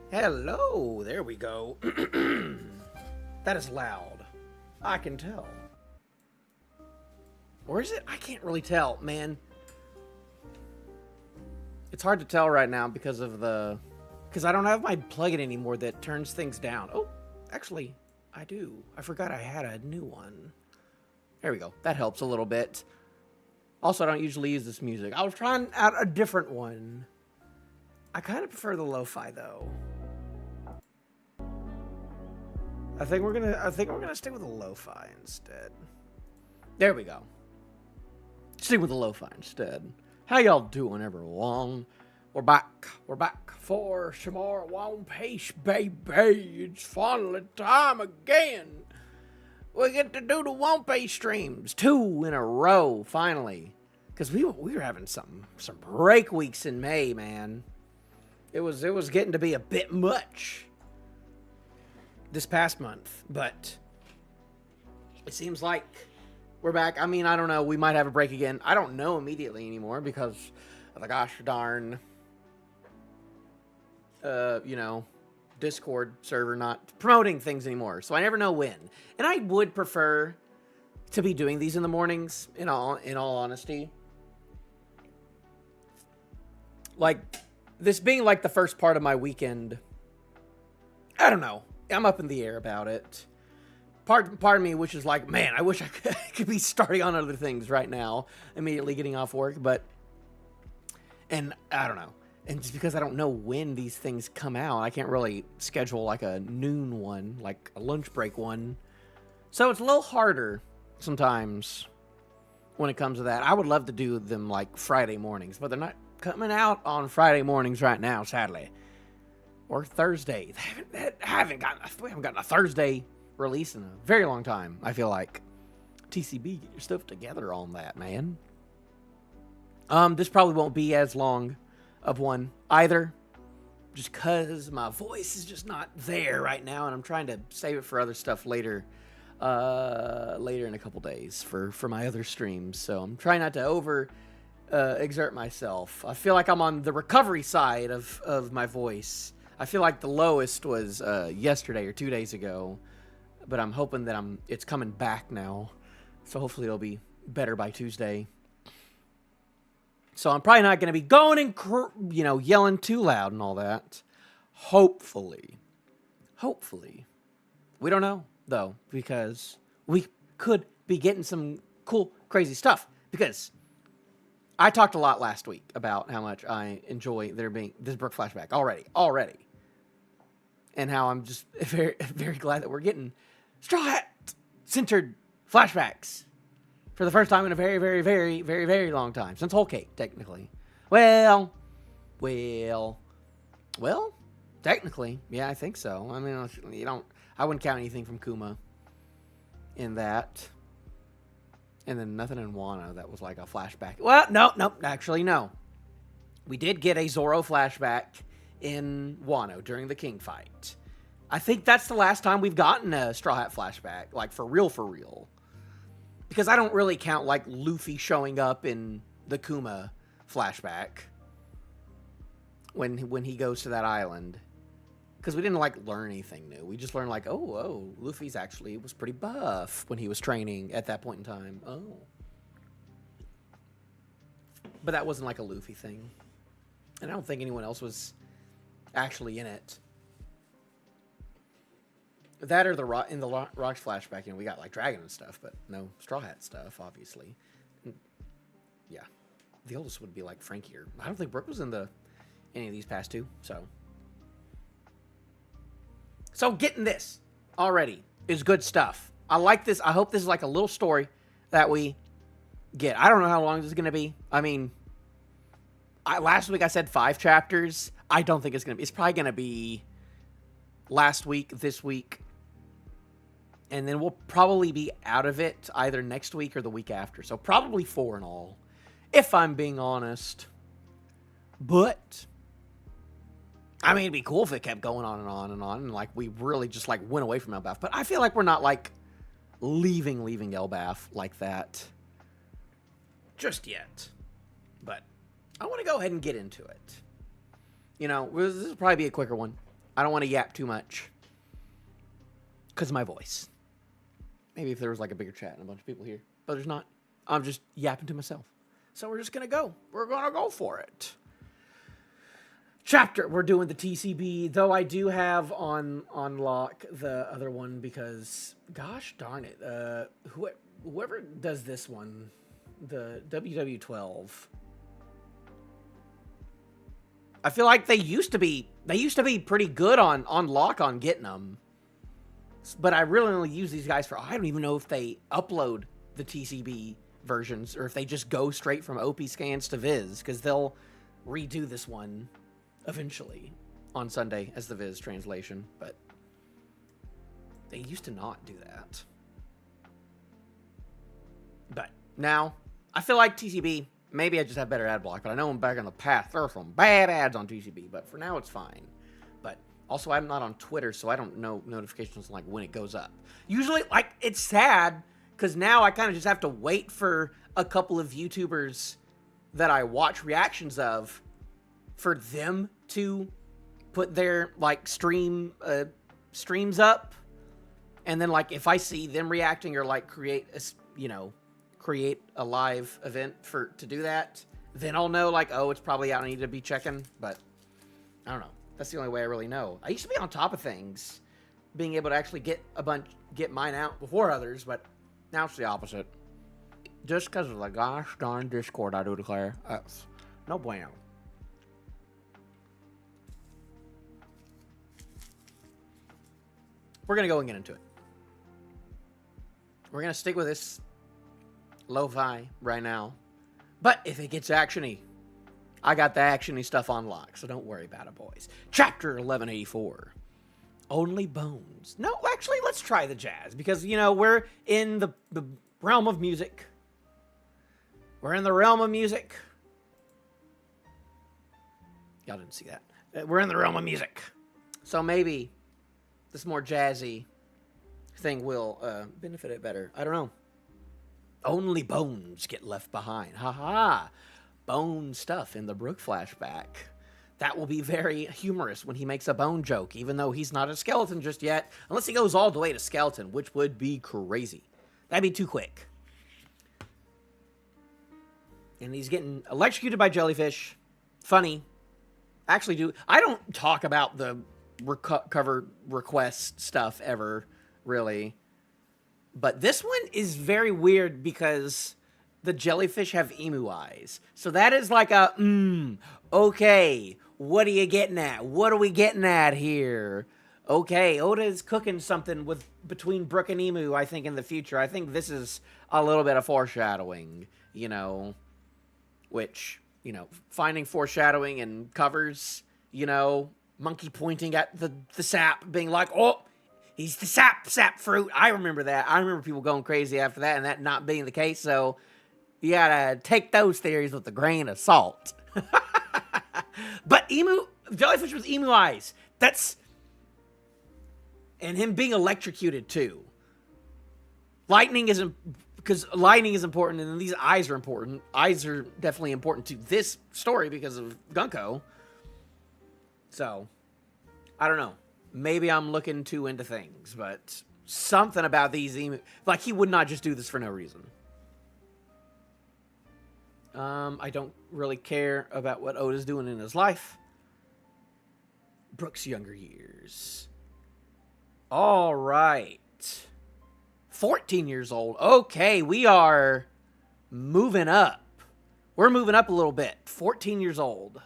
Hello, there we go. That is loud. I can tell. Or is it? I can't really tell, man. It's hard to tell right now because of the... Because I don't have my plugin anymore that turns things down. Oh, actually, I do. I forgot I had a new one. There we go. That helps a little bit. Also, I don't usually use this music. I was trying out a different one. I kind of prefer the lo-fi, though. I think we're gonna stick with the lo-fi instead. There we go. Stick with the lo-fi instead. How y'all doing, everyone? We're back. We're back for some more One Piece, baby. It's finally time again. We get to do the One Piece streams 2 in a row, finally. Because we were having some break weeks in May, man. It was getting to be a bit much this past month, but it seems like we're back. I mean, I don't know. We might have a break again. I don't know immediately anymore because of the gosh darn, Discord server not promoting things anymore. So I never know when. And I would prefer to be doing these in the mornings, in all honesty. Like, this being like the first part of my weekend, I don't know. I'm up in the air about it. Part of me, which is like, man, I wish I could be starting on other things right now, immediately getting off work, and I don't know. And just because I don't know when these things come out, I can't really schedule like a noon one, like a lunch break one. So it's a little harder sometimes when it comes to that. I would love to do them like Friday mornings, but they're not coming out on Friday mornings right now, sadly. Or Thursday. We haven't gotten a Thursday release in a very long time, I feel like. TCB, get your stuff together on that, man. This probably won't be as long of one either, just because my voice is just not there right now, and I'm trying to save it for other stuff later in a couple days for my other streams. So I'm trying not to exert myself. I feel like I'm on the recovery side of my voice. I feel like the lowest was yesterday or 2 days ago, but I'm hoping that it's coming back now. So hopefully it'll be better by Tuesday. So I'm probably not going to be going and yelling too loud and all that. Hopefully. We don't know though, because we could be getting some cool, crazy stuff. Because I talked a lot last week about how much I enjoy there being this Brook flashback already. And how I'm just very, very glad that we're getting Strawhat-centered flashbacks for the first time in a very, very, very, very, very long time. Since Whole Cake, technically. Well, technically, yeah, I think so. I mean, I wouldn't count anything from Kuma in that. And then nothing in Wano that was like a flashback. Well, no, actually, no. We did get a Zoro flashback in Wano during the King fight. I think that's the last time we've gotten a Straw Hat flashback, like for real. Because I don't really count like Luffy showing up in the Kuma flashback when he goes to that island. Because we didn't like learn anything new. We just learned like, oh, Luffy's actually was pretty buff when he was training at that point in time. Oh. But that wasn't like a Luffy thing. And I don't think anyone else was actually in it. That or in the Rocks flashback, we got like Dragon and stuff, but no Straw Hat stuff, obviously. And, yeah. The oldest would be like Frankie, or I don't think Brook was in any of these past two, So getting this already is good stuff. I like this. I hope this is like a little story that we get. I don't know how long this is going to be. I mean, last week I said 5 chapters. I don't think it's going to be. It's probably going to be last week, this week. And then we'll probably be out of it either next week or the week after. So probably 4 in all, if I'm being honest. But I mean, it'd be cool if it kept going on and on and on, and like we really just like went away from Elbaf. But I feel like we're not like leaving Elbaf like that just yet. But I want to go ahead and get into it. This will probably be a quicker one. I don't want to yap too much. Because of my voice. Maybe if there was like a bigger chat and a bunch of people here. But there's not. I'm just yapping to myself. So we're just going to go. We're going to go for it. Chapter. We're doing the TCB. Though I do have on lock the other one because, gosh darn it. Whoever does this one, the WW12. I feel like they used to be pretty good on lock on getting them. But I really only use these guys for, I don't even know if they upload the TCB versions or if they just go straight from OP scans to Viz, because they'll redo this one eventually on Sunday as the Viz translation, but they used to not do that. But now, I feel like TCB, maybe I just have better ad block, but I know I'm back in the past. There are some bad ads on TCB, but for now it's fine. But also, I'm not on Twitter, so I don't know notifications like when it goes up. Usually, like, it's sad, because now I kind of just have to wait for a couple of YouTubers that I watch reactions of for them to put their, like, streams up. And then, like, if I see them reacting or, like, create a live event to do that, then I'll know, like, oh, it's probably out, I need to be checking. But I don't know. That's the only way I really know. I used to be on top of things, being able to actually get mine out before others, but now it's the opposite. Just because of the gosh darn Discord, I do declare. That's no bueno. We're going to go and get into it. We're going to stick with this lo-fi right now. But if it gets actiony, I got the actiony stuff on lock, so don't worry about it, boys. Chapter 1184. Only bones. No, actually, let's try the jazz, because, you know, we're in the realm of music. We're in the realm of music. Y'all didn't see that. We're in the realm of music. So maybe this more jazzy thing will benefit it better. I don't know. Only bones get left behind. Ha-ha. Bone stuff in the Brook flashback. That will be very humorous when he makes a bone joke, even though he's not a skeleton just yet. Unless he goes all the way to skeleton, which would be crazy. That'd be too quick. And he's getting electrocuted by jellyfish. Funny. Actually, I don't talk about the cover request stuff ever, really. But this one is very weird because the jellyfish have emu eyes. So that is like a, okay, what are you getting at? What are we getting at here? Okay, Oda is cooking something between Brook and Emu, I think, in the future. I think this is a little bit of foreshadowing, you know, which, you know, finding foreshadowing in covers, you know, monkey pointing at the sap, being like, oh, he's the sap fruit. I remember that. I remember people going crazy after that and that not being the case, so you gotta take those theories with a grain of salt. But jellyfish with emu eyes, and him being electrocuted too. Lightning is important, and these eyes are important. Eyes are definitely important to this story because of Gunko. So, I don't know. Maybe I'm looking too into things, but something about these emu, like he would not just do this for no reason. I don't really care about what Oda's doing in his life. Brook's younger years. All right. 14 years old. Okay, we are moving up. We're moving up a little bit. 14 years old.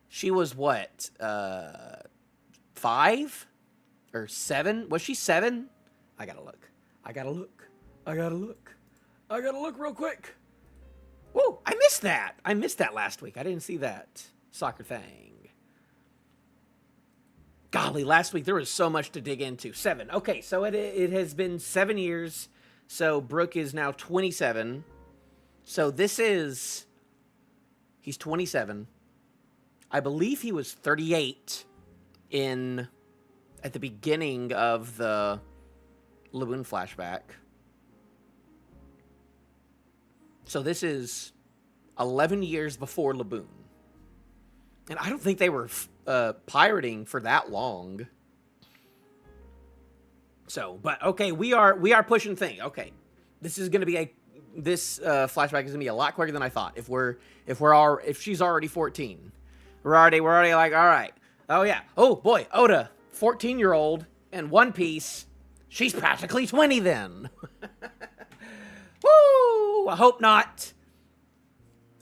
She was what? 5? Or 7? Was she 7? I gotta look. I gotta look real quick. Whoa, I missed that. I missed that last week. I didn't see that soccer thing. Golly, last week there was so much to dig into. 7. Okay, so it has been 7 years. So Brook is now 27. So he's 27. I believe he was 38 at the beginning of the Laboon flashback. So this is 11 years before Laboon. And I don't think they were pirating for that long. So, but okay, we are pushing things. Okay, this is gonna be this flashback is gonna be a lot quicker than I thought. If she's already 14, we're already like, all right. Oh yeah. Oh boy, Oda, 14-year-old in One Piece. She's practically 20 then. Woo! I hope not.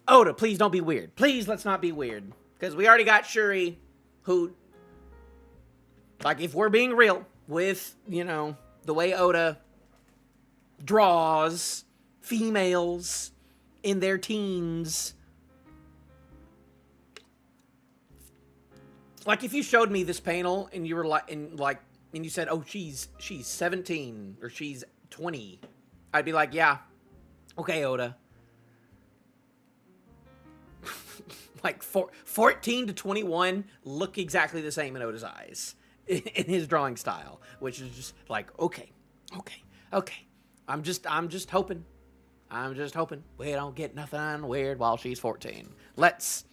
Oda, please don't be weird. Please, let's not be weird. Because we already got Shuri, who, like, if we're being real with, the way Oda draws females in their teens. Like, if you showed me this panel and you were like, and you said, oh, she's 17 or she's 20, I'd be like, yeah, okay, Oda. Like 14 to 21 look exactly the same in Oda's eyes in his drawing style, which is just like, okay. I'm just hoping we don't get nothing weird while she's 14. Let's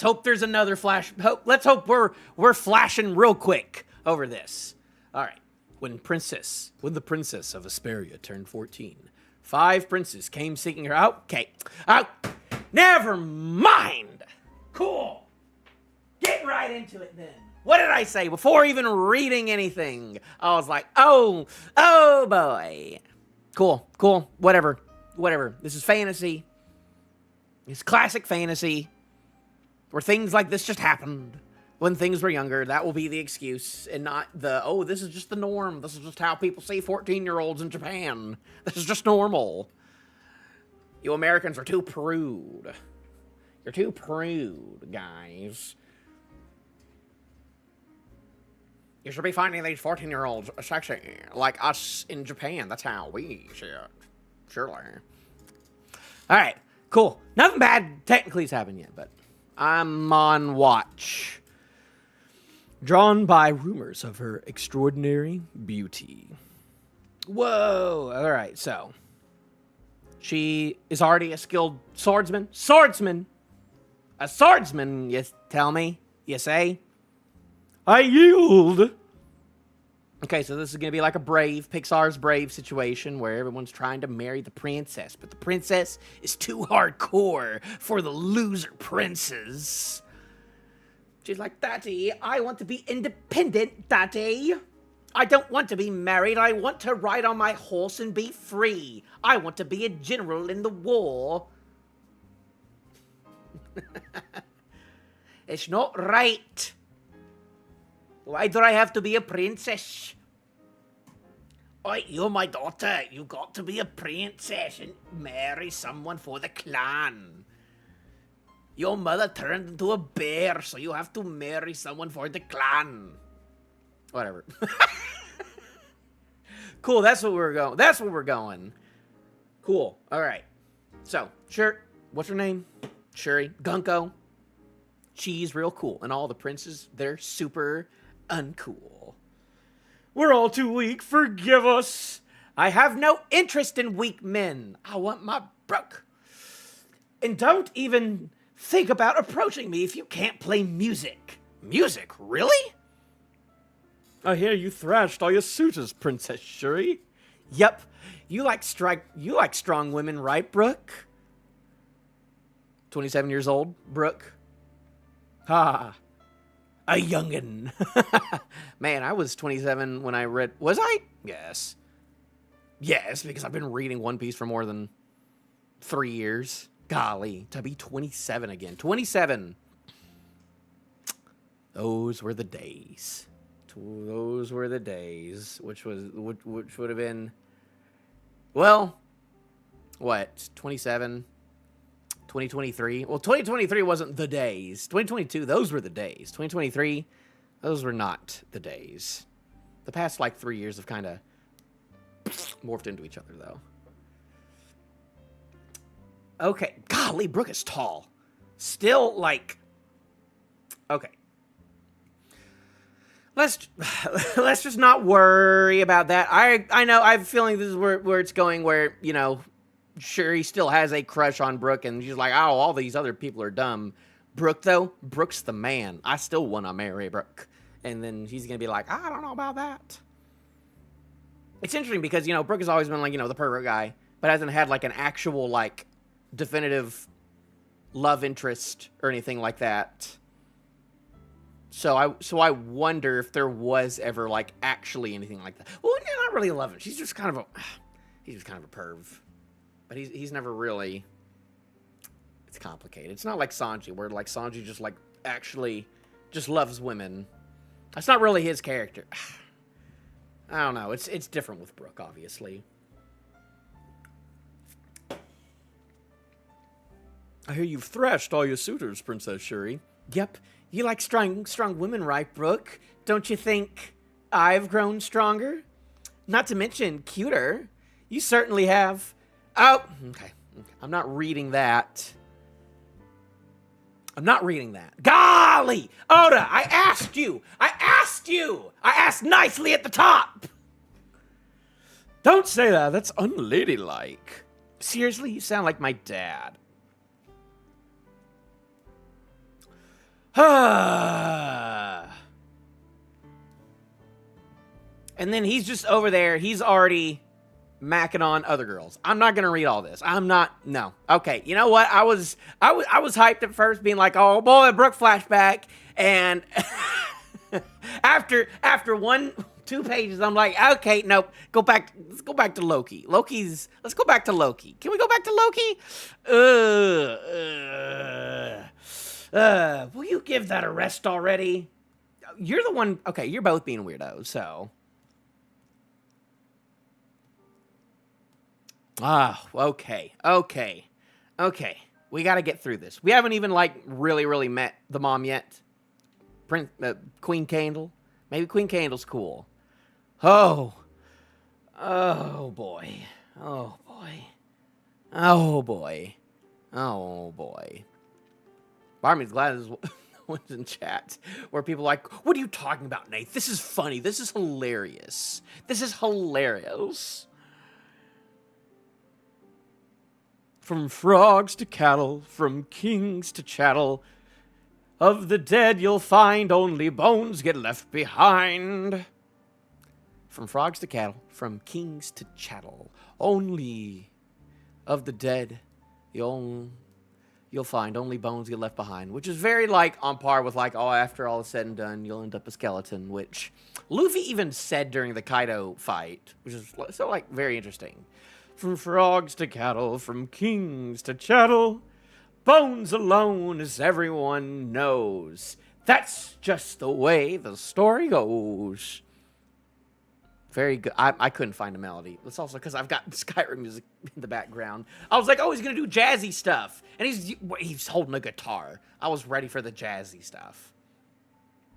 hope there's another flash. Let's hope we're flashing real quick over this. All right. When the princess of Asperia turned 14, 5 princes came seeking her out. Okay. Never mind. Cool. Get right into it then. What did I say before even reading anything? I was like, oh boy. Cool. Whatever. This is fantasy. It's classic fantasy. Where things like this just happened when things were younger. That will be the excuse and not this is just the norm. This is just how people see 14-year-olds in Japan. This is just normal. You Americans are too prude. You're too prude, guys. You should be finding these 14-year-olds sexy like us in Japan. That's how we see it. Surely. All right, cool. Nothing bad technically has happened yet, but I'm on watch. Drawn by rumors of her extraordinary beauty. Whoa. All right, so she is already a skilled swordsman. A swordsman, you tell me? You say? I yield. Okay, so this is going to be like a Pixar's Brave situation where everyone's trying to marry the princess, but the princess is too hardcore for the loser princes. She's like, Daddy, I want to be independent, Daddy. I don't want to be married. I want to ride on my horse and be free. I want to be a general in the war. It's not right. Why do I have to be a princess? Oi, you're my daughter. You got to be a princess and marry someone for the clan. Your mother turned into a bear, so you have to marry someone for the clan. Whatever. Cool, that's what we're going. Cool, all right. So, what's her name? Shuri. Gunko. She's real cool. And all the princes, they're super uncool. We're all too weak. Forgive us. I have no interest in weak men. I want my Brook. And don't even think about approaching me if you can't play music. Music? Really? I hear you thrashed all your suitors, Princess Shuri. Yep. You like strong women, right, Brook? 27 years old, Brook. Ha. A youngin'. Man, I was 27 when I read... Was I? Yes. Yes, because I've been reading One Piece for more than 3 years. Golly, to be 27 again. 27. Those were the days. Those were the days. Which would have been... Well, what? 27... 2023. Well, 2023 wasn't the days. 2022, those were the days. 2023, those were not the days. The past, 3 years have kind of morphed into each other, though. Okay. Golly, Brook is tall. Still, okay. Let's just not worry about that. I know, I have a feeling this is where it's going, where, Shuri still has a crush on Brook, and she's like, oh, all these other people are dumb. Brook, though, Brook's the man. I still want to marry Brook. And then he's going to be like, I don't know about that. It's interesting because, you know, Brook has always been, like, you know, the pervert guy, but hasn't had, like, an actual, like, definitive love interest or anything like that. So I wonder if there was ever, like, actually anything like that. Well, yeah, not really a love interest. He's just kind of a perv. But he's never really... It's complicated. It's not like Sanji, where, like, Sanji just, like, actually just loves women. That's not really his character. I don't know. It's different with Brook, obviously. I hear you've thrashed all your suitors, Princess Shuri. Yep. You like strong women, right, Brook? Don't you think I've grown stronger? Not to mention cuter. You certainly have. Oh, okay. I'm not reading that. Golly! Oda, I asked you! I asked nicely at the top! Don't say that. That's unladylike. Seriously, you sound like my dad. And then he's just over there. He's already macking on other girls. I'm not gonna read all this. No. Okay, you know what? I was hyped at first, being like, oh boy, Brook flashback, and after 2 pages, I'm like, okay, nope. Let's go back to Loki. Let's go back to Loki. Can we go back to Loki? Will you give that a rest already? You're the one. Okay, you're both being weirdos, so. Okay. We gotta get through this. We haven't even, like, really met the mom yet. Queen Candle. Maybe Queen Candle's cool. Oh boy. Barmy's glad there's one's in chat where people are like, what are you talking about, Nate? This is funny. This is hilarious. From frogs to cattle, from kings to chattel, of the dead you'll find only bones get left behind. From frogs to cattle, from kings to chattel, only of the dead you'll find only bones get left behind, which is very, like, on par with, like, oh, after all is said and done, you'll end up a skeleton, which Luffy even said during the Kaido fight, which is so, like, very interesting. From frogs to cattle, from kings to chattel, bones alone, as everyone knows. That's just the way the story goes. Very good. I couldn't find a melody. That's also because I've got Skyrim music in the background. I was like, oh, he's going to do jazzy stuff. And he's holding a guitar. I was ready for the jazzy stuff.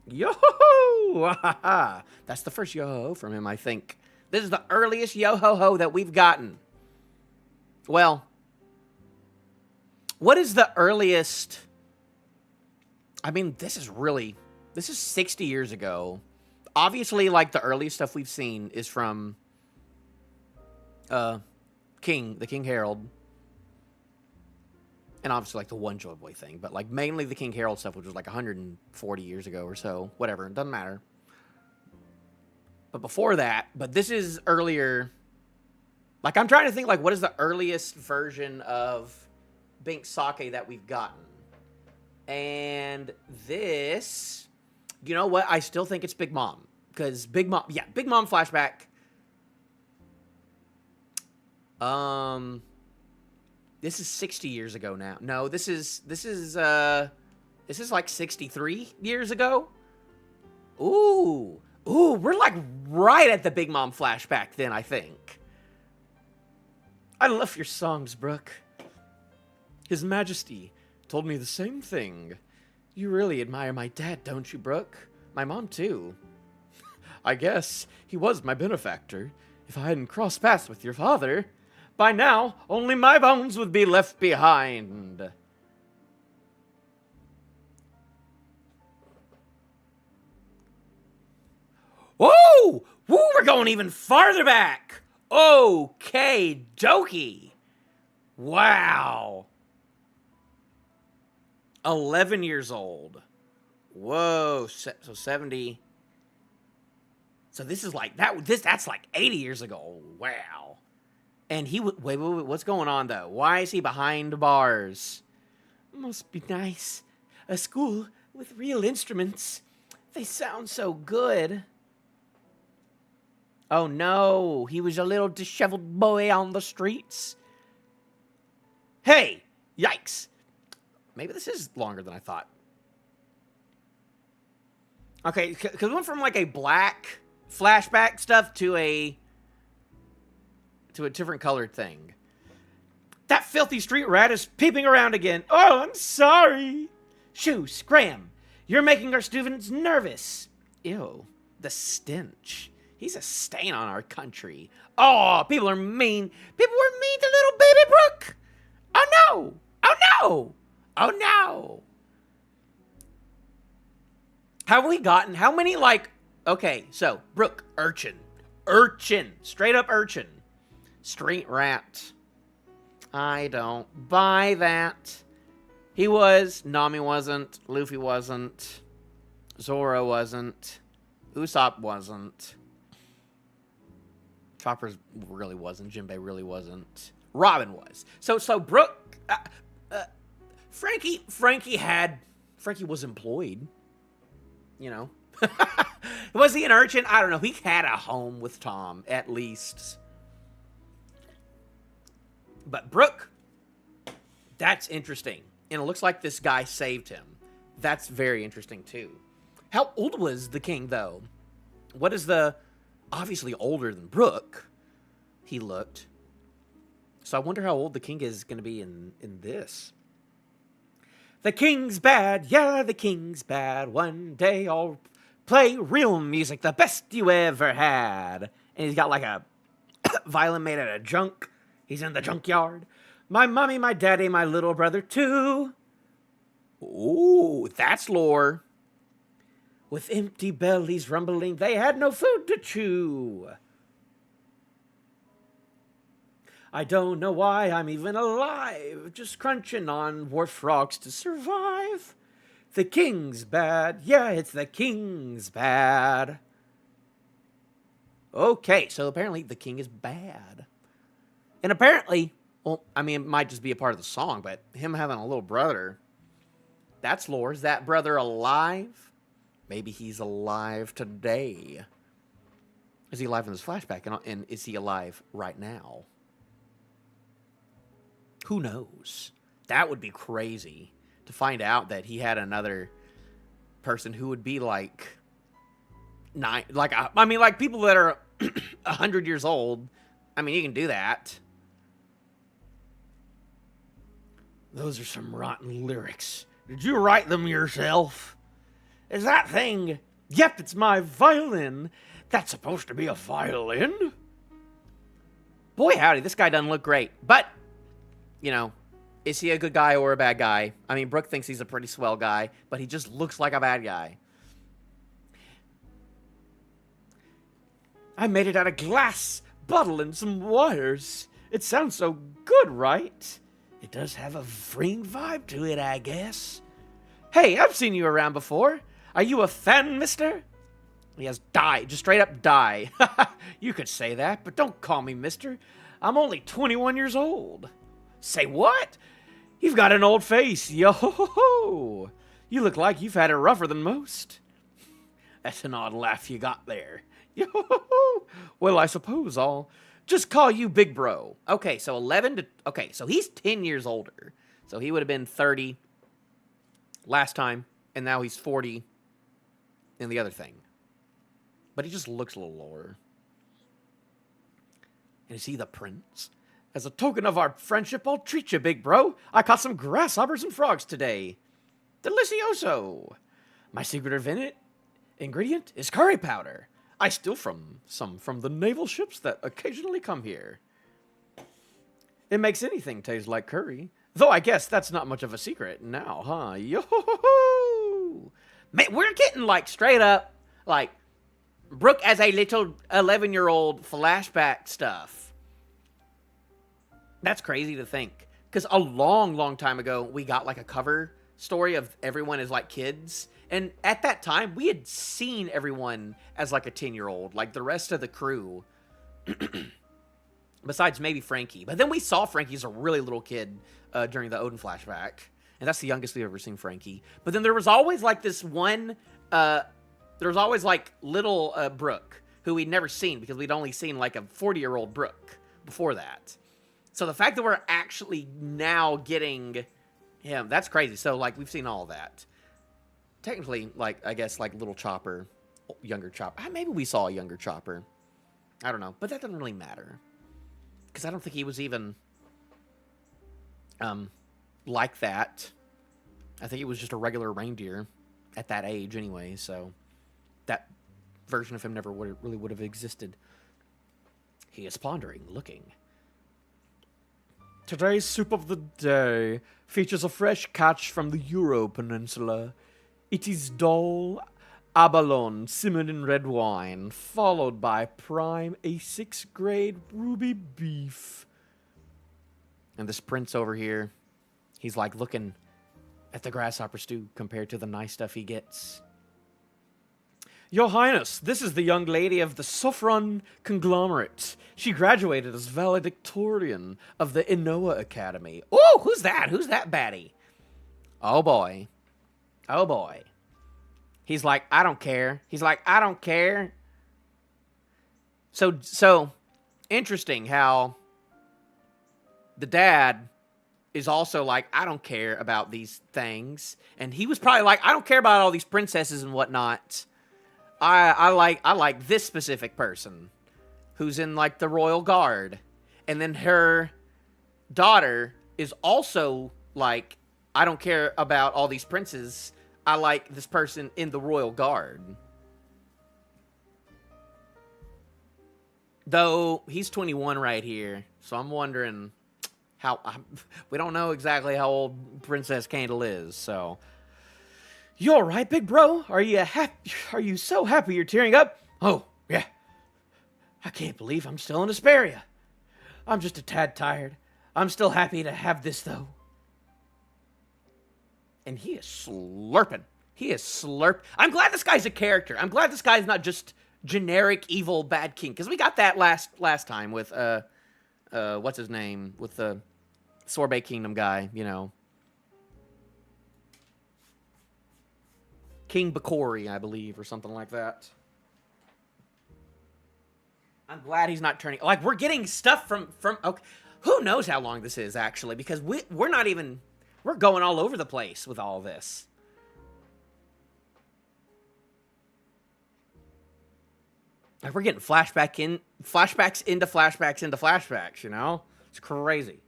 Yo-ho-ho! That's the first yo-ho-ho from him, I think. This is the earliest yo-ho-ho that we've gotten. Well, what is the earliest? I mean, this is 60 years ago. Obviously, like, the earliest stuff we've seen is from the King Harald. And obviously, like, the One Joy Boy thing. But, like, mainly the King Harald stuff, which was, like, 140 years ago or so. Whatever, it doesn't matter. But before that, this is earlier. Like, I'm trying to think, like, what is the earliest version of Bink Sake that we've gotten? And this, you know what? I still think it's Big Mom. Because Big Mom flashback. This is 60 years ago now. No, this is like 63 years ago. Ooh, we're like right at the Big Mom flashback then, I think. I love your songs, Brook. His Majesty told me the same thing. You really admire my dad, don't you, Brook? My mom, too. I guess he was my benefactor. If I hadn't crossed paths with your father, by now, only my bones would be left behind. Whoa! Woo, we're going even farther back! Okay, dokie. Wow. 11 years old. Whoa. So 70. So this is like, that's like 80 years ago. Wow. And he, wait, what's going on though? Why is he behind bars? Must be nice. A school with real instruments. They sound so good. Oh no, he was a little disheveled boy on the streets. Hey, yikes. Maybe this is longer than I thought. Okay, because we went from like a black flashback stuff to a different colored thing. That filthy street rat is peeping around again. Oh, I'm sorry. Shoo, scram. You're making our students nervous. Ew, the stench. He's a stain on our country. Oh, people are mean. People were mean to little baby Brook. Oh no. Oh no. Oh no. Have we gotten, how many like, okay, so Brook, urchin. Urchin. Straight up urchin. Street rat. I don't buy that. He was, Nami wasn't, Luffy wasn't, Zoro wasn't, Usopp wasn't, Chopper really wasn't, Jinbei really wasn't, Robin was. So Brook, Frankie was employed, you know. Was he an urchin? I don't know. He had a home with Tom, at least. But Brook, that's interesting. And it looks like this guy saved him. That's very interesting, too. How old was the king, though? What is the... Obviously older than Brook, he looked. So I wonder how old the king is going to be in this. The king's bad. Yeah, the king's bad. One day I'll play real music, the best you ever had. And he's got like a violin made out of junk. He's in the junkyard. My mommy, my daddy, my little brother, too. Ooh, that's lore. With empty bellies rumbling, they had no food to chew. I don't know why I'm even alive, just crunching on wharf frogs to survive. The king's bad. Yeah, it's the king's bad. Okay, so apparently the king is bad. And apparently... Well, I mean, it might just be a part of the song, but him having a little brother, that's lore. Is that brother alive? Maybe he's alive today. Is he alive in this flashback? And is he alive right now? Who knows? That would be crazy to find out that he had another person who would be like... like people that are 100 years old. I mean, you can do that. Those are some rotten lyrics. Did you write them yourself? Is that thing? Yep, it's my violin. That's supposed to be a violin? Boy, howdy, this guy doesn't look great. But, you know, is he a good guy or a bad guy? I mean, Brook thinks he's a pretty swell guy, but he just looks like a bad guy. I made it out of glass, bottle, and some wires. It sounds so good, right? It does have a freeing vibe to it, I guess. Hey, I've seen you around before. Are you a fan, mister? He has die, just straight up die. You could say that, but don't call me mister. I'm only 21 years old. Say what? You've got an old face. Yo-ho-ho-ho. You look like you've had it rougher than most. That's an odd laugh you got there. Yo-ho-ho-ho. Well, I suppose I'll... just call you Big Bro. Okay, so 11 to... Okay, so he's 10 years older. So he would have been 30 last time, and now he's 40 in the other thing. But he just looks a little lower. And is he the prince? As a token of our friendship, I'll treat you, Big Bro. I caught some grasshoppers and frogs today. Delicioso. My secret ingredient is curry powder. I steal some from the naval ships that occasionally come here. It makes anything taste like curry. Though I guess that's not much of a secret now, huh? Yo-ho-ho-ho! Man, we're getting, like, straight up, like, Brook as a little 11-year-old flashback stuff. That's crazy to think. Because a long, long time ago, we got, like, a cover story of everyone as like kids. And at that time, we had seen everyone as like a 10-year-old, like the rest of the crew. Besides maybe Frankie. But then we saw Frankie as a really little kid during the Odin flashback. And that's the youngest we've ever seen Frankie. But then there was always like this one, there was always like little Brook, who we'd never seen because we'd only seen like a 40-year-old Brook before that. So the fact that we're actually now getting him, that's crazy. So like we've seen all of that. Technically, like, I guess like little Chopper, younger Chopper. Maybe we saw a younger Chopper. I don't know. But that doesn't really matter. Because I don't think he was even like that. I think he was just a regular reindeer at that age anyway, so that version of him never really would have existed. He is pondering, looking. Today's soup of the day features a fresh catch from the Euro Peninsula. It is dal abalone simmered in red wine, followed by prime A6 grade ruby beef. And this prince over here, he's like looking at the grasshopper stew compared to the nice stuff he gets. Your Highness, this is the young lady of the Sophron conglomerate. She graduated as valedictorian of the Inoa Academy. Oh, who's that? Who's that baddie? Oh boy. Oh boy. He's like, I don't care. He's like, I don't care. So interesting how the dad is also like, I don't care about these things. And he was probably like, I don't care about all these princesses and whatnot. I like this specific person who's in like the royal guard. And then her daughter is also like, I don't care about all these princes. I like this person in the royal guard. Though he's 21 right here, so I'm wondering how we don't know exactly how old Princess Candle is. So you all right, big bro? Are you happy? Are you so happy you're tearing up? Oh yeah. I can't believe I'm still in Asperia. I'm just a tad tired. I'm still happy to have this though. And he is slurping. He is slurp. I'm glad this guy's a character. I'm glad this guy's not just generic evil bad king. Because we got that last time with, what's his name? With the Sorbet Kingdom guy, you know. King Bakori, I believe, or something like that. I'm glad he's not turning... Like, we're getting stuff from okay. Who knows how long this is, actually. Because we're not even... We're going all over the place with all this. Like, we're getting flashbacks into flashbacks into flashbacks, you know? It's crazy.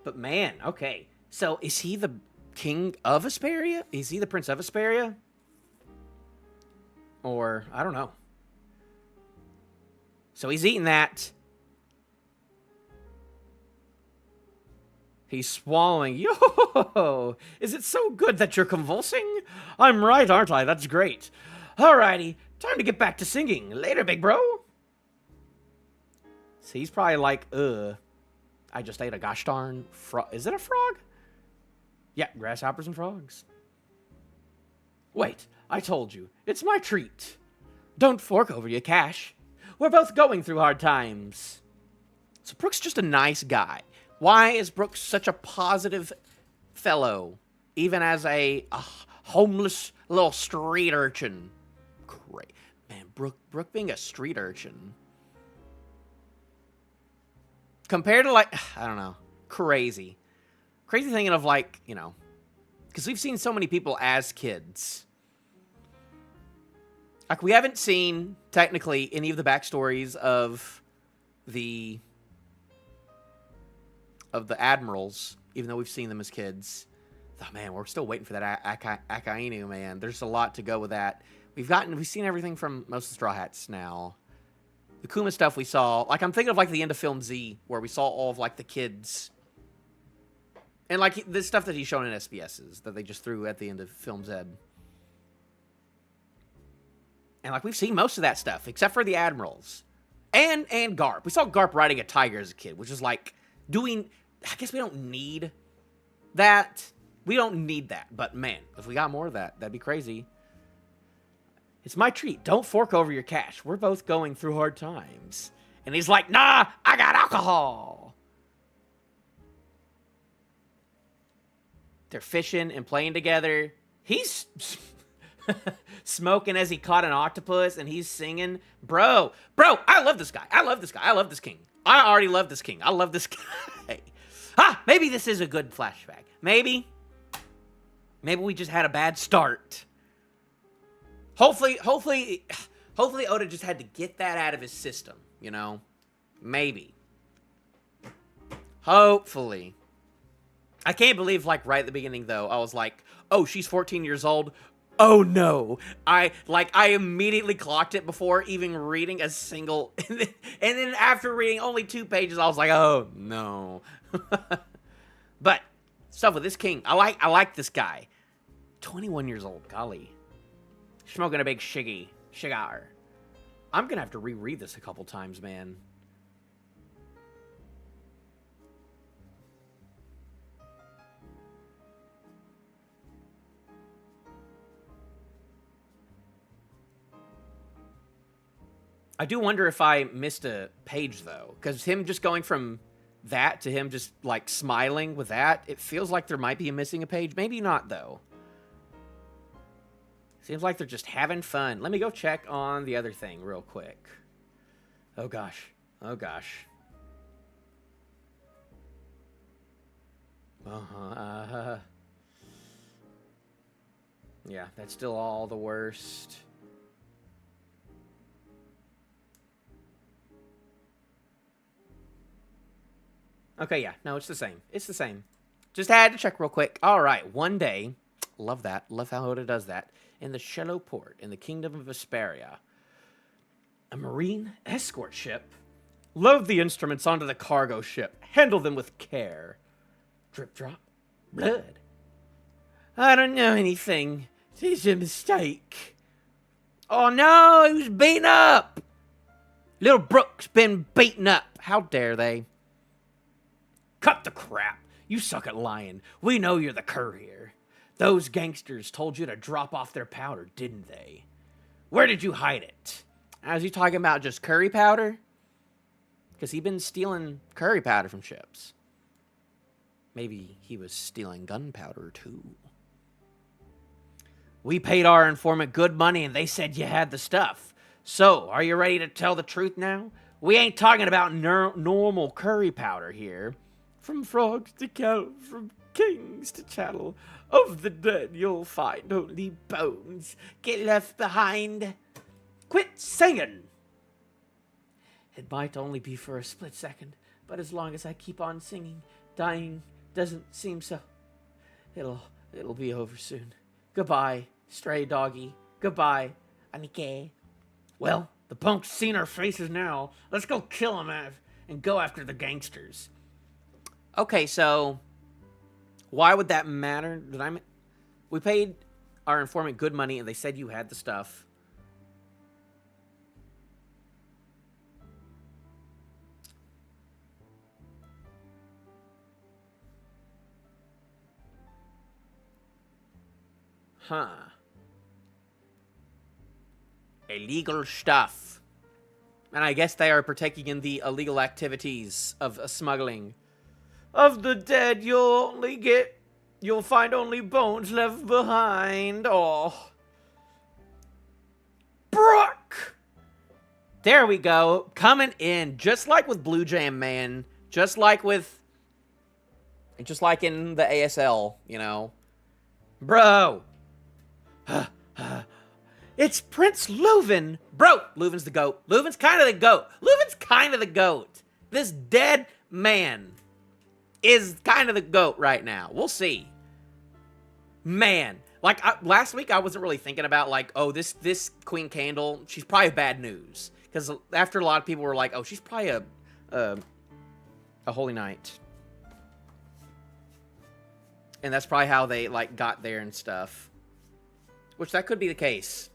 But man, okay. So, is he the king of Asperia? Is he the prince of Asperia? Or, I don't know. So, he's eating that. He's swallowing. Yo! Is it so good that you're convulsing? I'm right, aren't I? That's great. Alrighty. Time to get back to singing. Later, big bro. So he's probably like, I just ate a gosh darn frog. Is it a frog? Yeah, grasshoppers and frogs. Wait, I told you. It's my treat. Don't fork over your cash. We're both going through hard times. So Brook's just a nice guy. Why is Brook such a positive fellow, even as a homeless little street urchin? Great. Man, Brook being a street urchin. Compared to, like, I don't know, crazy. Crazy thinking of, like, you know, because we've seen so many people as kids. Like, we haven't seen, technically, any of the backstories of the admirals, even though we've seen them as kids. Oh, man, we're still waiting for that Akainu, man. There's a lot to go with that. We've seen everything from most of the Straw Hats now. The Kuma stuff we saw, like, I'm thinking of, like, the end of Film Z, where we saw all of, like, the kids. And, like, the stuff that he's shown in SBSs, that they just threw at the end of Film Z. And, like, we've seen most of that stuff, except for the admirals. And Garp. We saw Garp riding a tiger as a kid, which is, like, doing... I guess we don't need that We don't need that. But, man, if we got more of that, that'd be crazy. It's my treat. Don't fork over your cash. We're both going through hard times. And he's like, nah, I got alcohol. They're fishing and playing together. He's smoking as he caught an octopus, and he's singing. Bro, I love this guy. I love this guy. I love this king. I already love this king. I love this guy. Maybe this is a good flashback. Maybe we just had a bad start. Hopefully Oda just had to get that out of his system, you know? Maybe. Hopefully. I can't believe, like, right at the beginning, though, I was like, oh, she's 14 years old. Oh, no. I immediately clocked it before even reading a single... And then after reading only 2 pages, I was like, oh, no. But, stuff with this king. I like this guy. 21 years old, golly. Smoking a big cigar. I'm gonna have to reread this a couple times, man. I do wonder if I missed a page, though. Because him just going from that to him just, like, smiling with that, it feels like there might be missing a page. Maybe not, though. Seems like they're just having fun. Let me go check on the other thing real quick. Oh, gosh. Oh, gosh. Yeah, that's still all the worst. Okay, yeah. No, it's the same. It's the same. Just had to check real quick. All right. One day. Love that. Love how Oda does that. In the shallow port in the kingdom of Vesperia, a marine escort ship. Load the instruments onto the cargo ship. Handle them with care. Drip drop. Blood. I don't know anything. It's a mistake. Oh no, he was beaten up. Little Brook's been beaten up. How dare they? Cut the crap. You suck at lying. We know you're the courier. Those gangsters told you to drop off their powder, didn't they? Where did you hide it? Is he talking about just curry powder? Because he's been stealing curry powder from ships. Maybe he was stealing gunpowder, too. We paid our informant good money, and they said you had the stuff. So, are you ready to tell the truth now? We ain't talking about normal curry powder here. From frogs to cattle, from kings to chattel, of the dead you'll find only bones get left behind. Quit singing! It might only be for a split second, but as long as I keep on singing, dying doesn't seem so. It'll be over soon. Goodbye, stray doggy. Goodbye, Anike. Well, the punk's seen our faces now. Let's go kill him and go after the gangsters. Okay, so why would that matter? We paid our informant good money, and they said you had the stuff. Huh. Illegal stuff. And I guess they are partaking in the illegal activities of smuggling. Of the dead, you'll find only bones left behind. Oh. Brook! There we go. Coming in. Just like with Blue Jam Man. Just like in the ASL, you know. Bro. It's Prince Leuven. Bro, Leuven's the GOAT. Leuven's kind of the GOAT. Leuven's kind of the GOAT. This dead man is kind of the GOAT right now. We'll see. Man. Like, last week I wasn't really thinking about, like, oh, this Queen Candle, she's probably bad news. Because after a lot of people were like, oh, she's probably a Holy Knight. And that's probably how they, like, got there and stuff. Which, that could be the case.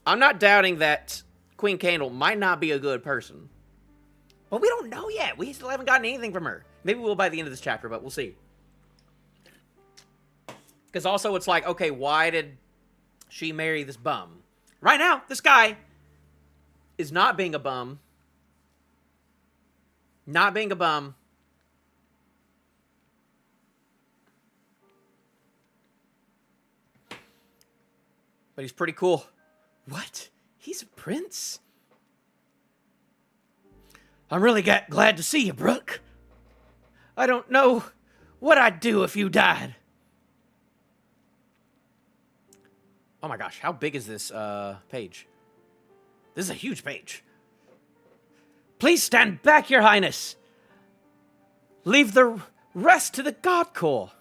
I'm not doubting that Queen Candle might not be a good person. But we don't know yet. We still haven't gotten anything from her. Maybe we'll by the end of this chapter, but we'll see. Because also it's like, okay, why did she marry this bum? Right now, this guy is not being a bum. Not being a bum. But he's pretty cool. What? He's a prince? I'm really glad to see you, Brook. I don't know what I'd do if you died. Oh my gosh, how big is this page? This is a huge page. Please stand back, Your Highness. Leave the rest to the God Corps.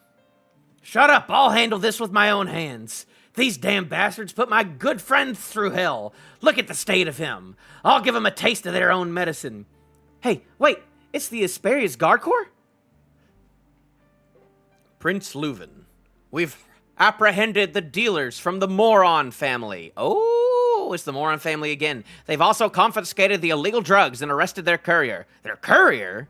Shut up, I'll handle this with my own hands. These damn bastards put my good friend through hell. Look at the state of him. I'll give him a taste of their own medicine. Hey, wait, it's the Asperia's Guard Corps? Prince Leuven, we've apprehended the dealers from the Moron family. Oh, it's the Moron family again. They've also confiscated the illegal drugs and arrested their courier. Their courier?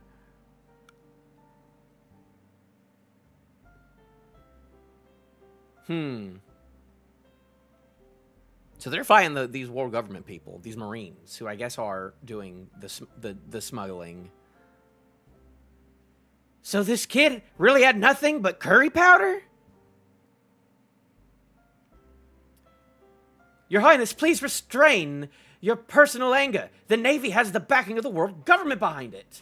So they're fighting these war government people, these Marines, who I guess are doing the smuggling. So this kid really had nothing but curry powder? Your Highness, please restrain your personal anger. The Navy has the backing of the world government behind it.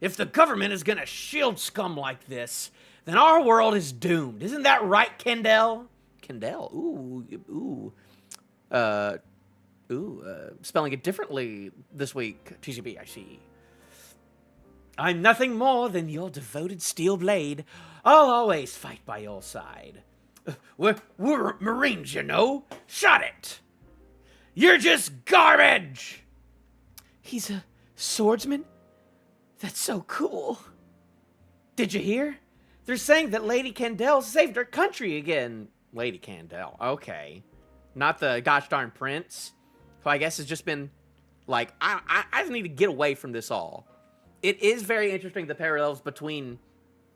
If the government is gonna shield scum like this, then our world is doomed. Isn't that right, Kendall? Kendall? Ooh. Spelling it differently this week. TCB, I see. I'm nothing more than your devoted steel blade. I'll always fight by your side. We're Marines, you know. Shut it. You're just garbage. He's a swordsman? That's so cool. Did you hear? They're saying that Lady Candel saved her country again. Lady Candel, okay. Not the gosh darn prince, who I guess has just been like, I just need to get away from this all. It is very interesting, the parallels between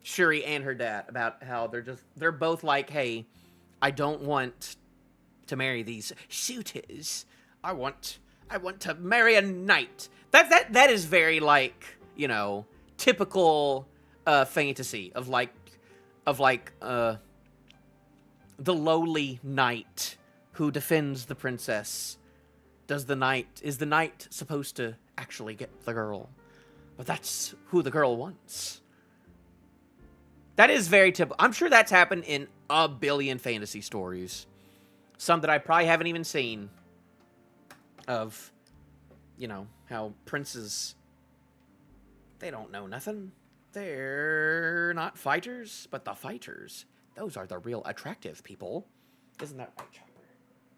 Shuri and her dad, about how they're both like, hey, I don't want to marry these suitors. I want to marry a knight. That is very like, you know, typical fantasy of the lowly knight who defends the princess. Is the knight supposed to actually get the girl? But that's who the girl wants. That is very typical. I'm sure that's happened in a billion fantasy stories. Some that I probably haven't even seen. Of, you know, how princes, they don't know nothing. They're not fighters, but the fighters, those are the real attractive people. Isn't that right, Chopper?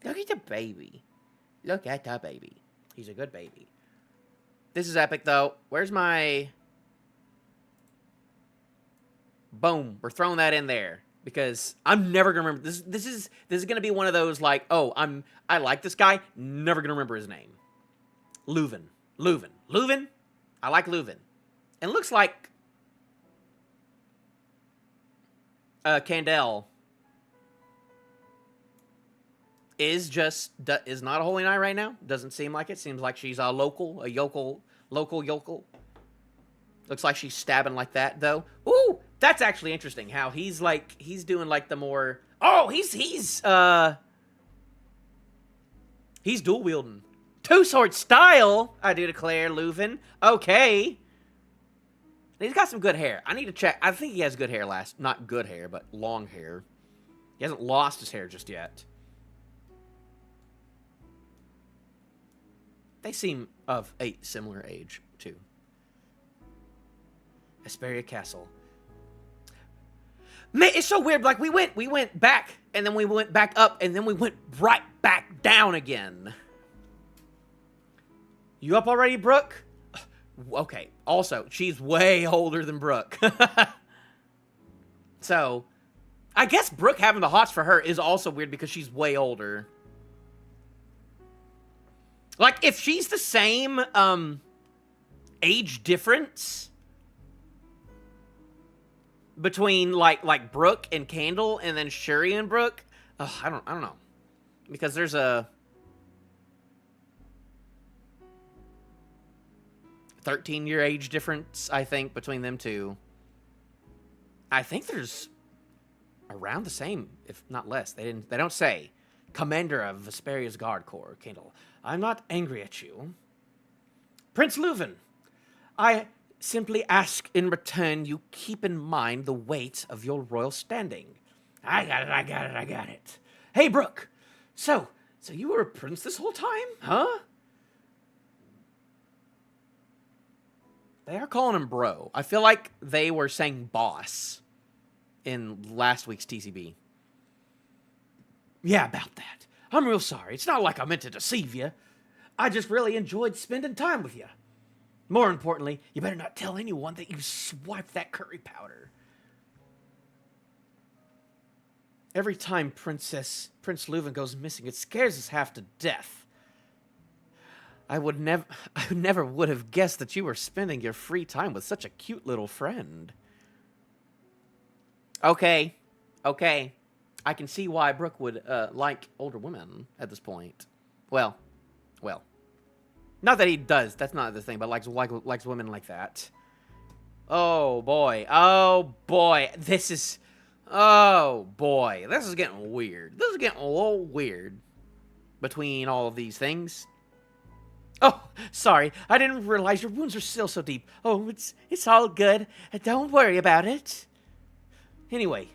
Look at the baby. Look at the baby. He's a good baby. This is epic, though. Where's my... Boom. We're throwing that in there. Because I'm never going to remember. This is going to be one of those, like, oh, I like this guy. Never going to remember his name. Leuven. I like Leuven. And it looks like... Candel... is not a holy knight right now. Doesn't seem like it. Seems like she's a yokel. Looks like she's stabbing like that, though. Ooh, that's actually interesting. How he's doing like the more... Oh, he's dual wielding. Two-sword style, I do declare, Leuven. Okay. And he's got some good hair. I need to check. I think he has good hair not good hair, but long hair. He hasn't lost his hair just yet. They seem of a similar age, too. Asperia Castle. Man, it's so weird. Like, we went back, and then we went back up, and then we went right back down again. You up already, Brook? Okay. Also, she's way older than Brook. So, I guess Brook having the hots for her is also weird because she's way older. Like, if she's the same, age difference, between like Brook and Candle, and then Shuri and Brook. I don't know, because there's a 13-year age difference, I think, between them two. I think there's around the same, if not less. They don't say. Commander of Vesperia's Guard Corps, Candle. I'm not angry at you. Prince Leuven, I simply ask in return you keep in mind the weight of your royal standing. I got it. Hey, Brook. So you were a prince this whole time, huh? They are calling him bro. I feel like they were saying boss in last week's TCB. Yeah, about that. I'm real sorry. It's not like I meant to deceive you. I just really enjoyed spending time with you. More importantly, you better not tell anyone that you swiped that curry powder. Every time Prince Leuven goes missing, it scares us half to death. I never would have guessed that you were spending your free time with such a cute little friend. Okay. I can see why Brook would like older women at this point. Well. Not that he does. That's not the thing, but likes women like that. Oh boy. This is getting weird. This is getting a little weird between all of these things. Oh, sorry. I didn't realize your wounds are still so deep. Oh, it's all good. Don't worry about it. Anyway,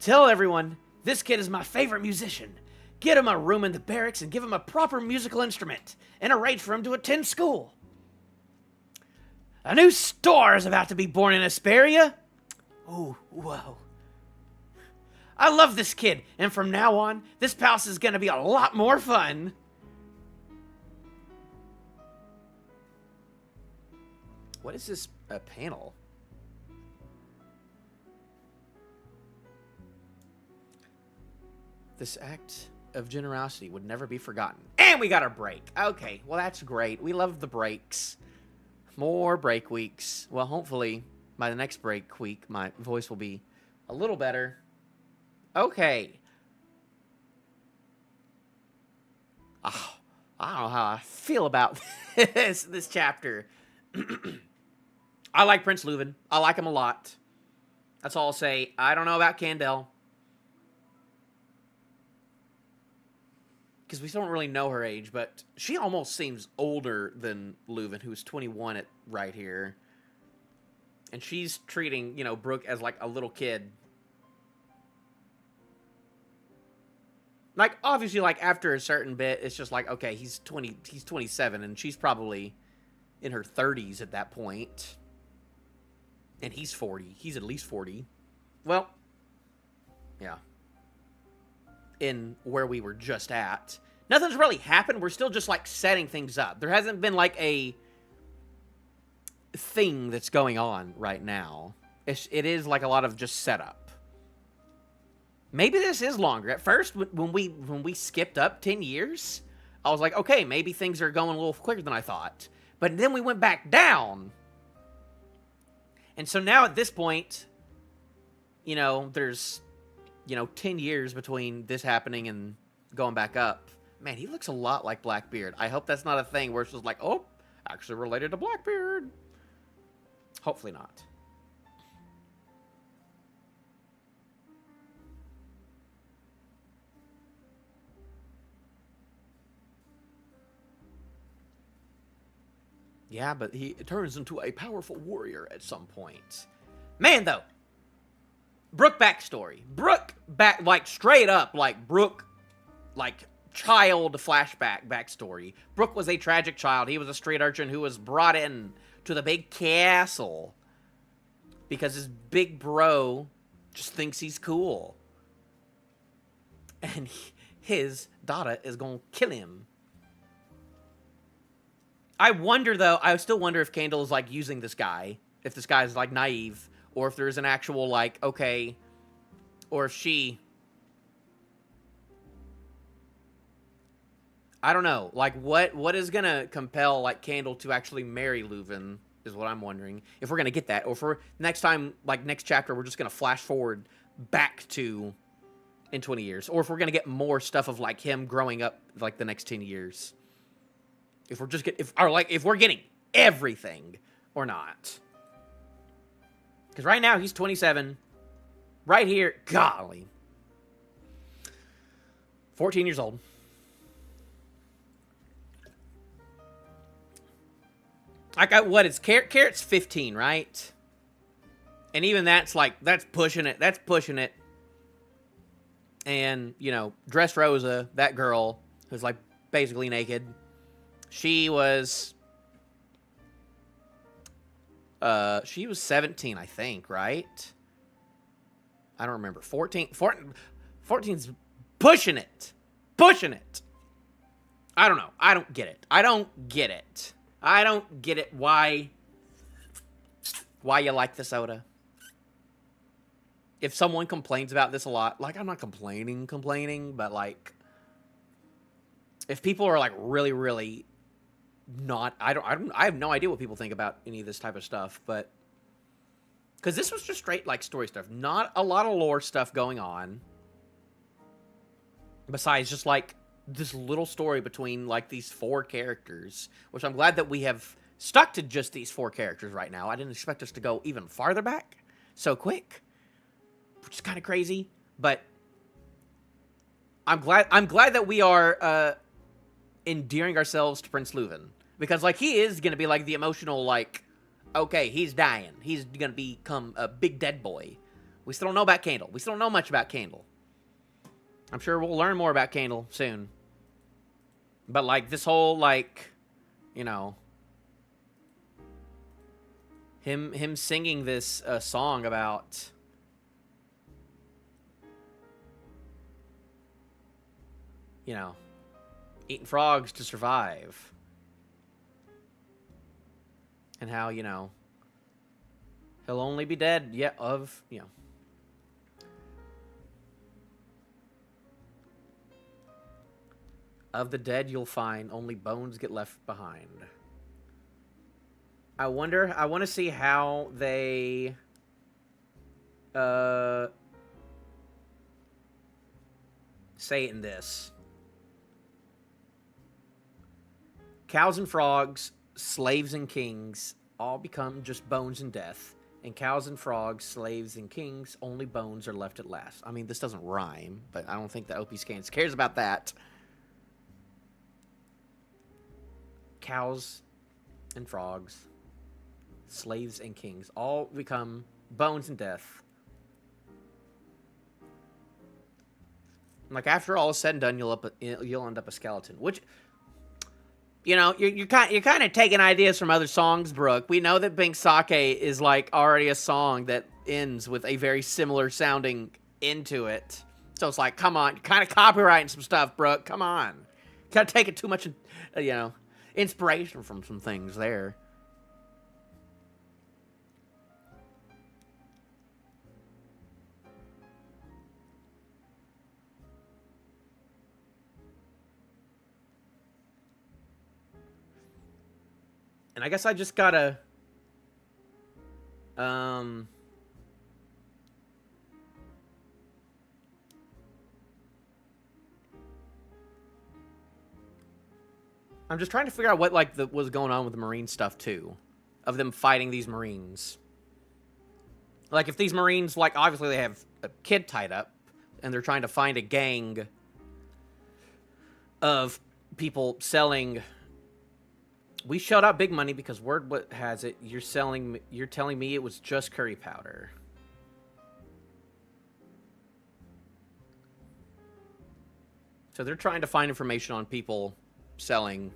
tell everyone this kid is my favorite musician. Get him a room in the barracks and give him a proper musical instrument and arrange for him to attend school. A new star is about to be born in Hesperia. Ooh, whoa. I love this kid, and from now on, this palace is going to be a lot more fun. What is this panel? This act of generosity would never be forgotten. And we got our break. Okay, well, that's great. We love the breaks. More break weeks. Well, hopefully, by the next break week, my voice will be a little better. Okay. Oh, I don't know how I feel about this chapter. I like Prince Leuven. I like him a lot. That's all I'll say. I don't know about Candle, because we still don't really know her age, but she almost seems older than Leuven, who's 21 right here. And she's treating, Brook as like a little kid. Like, obviously, like, after a certain bit, it's just like, okay, he's 27, and she's probably in her 30s at that point. And he's 40. He's at least 40. Well, yeah. In where we were just at. Nothing's really happened. We're still just, like, setting things up. There hasn't been, like, a thing that's going on right now. It is, like, a lot of just setup. Maybe this is longer. At first, when we skipped up 10 years, I was like, okay, maybe things are going a little quicker than I thought. But then we went back down. And so now at this point, there's, 10 years between this happening and going back up. Man, he looks a lot like Blackbeard. I hope that's not a thing where it's just like, oh, actually related to Blackbeard. Hopefully not. Yeah, but he turns into a powerful warrior at some point. Man, though. Brook backstory. Straight up, Brook, child flashback backstory. Brook was a tragic child. He was a street urchin who was brought in to the big castle because his big bro just thinks he's cool. And his daughter is gonna kill him. I wonder, though, I still wonder if Candle is, using this guy. If this guy is, naive. Or if there's an actual, okay. Or if she... I don't know. What is gonna compel, Candle to actually marry Leuven? is what I'm wondering. If we're going to get that, or if we're, next time, like, next chapter, we're just going to flash forward back to in 20 years. Or if we're going to get more stuff of, like, him growing up, like, the next 10 years. If we're just if we're getting everything or not. Because right now, he's 27. Right here, golly. 14 years old. I got what? It's Carrot's 15, right? And even that's like, that's pushing it. That's pushing it. And, you know, Dressrosa, that girl who's like basically naked, she was 17, I think, right? I don't remember. 14's pushing it. Pushing it. I don't know. I don't get it. I don't get it. I don't get it. Why you like the soda? If someone complains about this a lot, like, I'm not complaining, but like, if people are like really, really not, I have no idea what people think about any of this type of stuff, but because this was just straight like story stuff, not a lot of lore stuff going on. Besides just like this little story between like these 4 characters, which I'm glad that we have stuck to just these 4 characters right now. I didn't expect us to go even farther back so quick, which is kind of crazy, but I'm glad that we are endearing ourselves to Prince Leuven, because like he is going to be like the emotional, like, okay, he's dying. He's going to become a big dead boy. We still don't know about Candle. We still don't know much about Candle. I'm sure we'll learn more about Candle soon. But, like, this whole, like, you know, him singing this song about, you know, eating frogs to survive. And how, you know, he'll only be dead, you know. Of the dead you'll find, only bones get left behind. I want to see how they say it in this. Cows and frogs, slaves and kings, all become just bones and death. And cows and frogs, slaves and kings, only bones are left at last. I mean, this doesn't rhyme, but I don't think the OP Scans cares about that. Cows and frogs, slaves and kings, all become bones and death. Like, after all is said and done, you'll end up a skeleton. Which, you know, you're kind of taking ideas from other songs, Brook. We know that Bink Sake is like already a song that ends with a very similar sounding into it. So it's like, come on, kind of copyrighting some stuff, Brook. Come on, gotta take it too much, you know. Inspiration from some things there. And I guess I just gotta I'm just trying to figure out what, like, was going on with the Marine stuff, too. Of them fighting these Marines. Like, if these Marines, like, obviously they have a kid tied up, and they're trying to find a gang of people selling. We shelled out big money because word what has it, you're telling me it was just curry powder. So they're trying to find information on people selling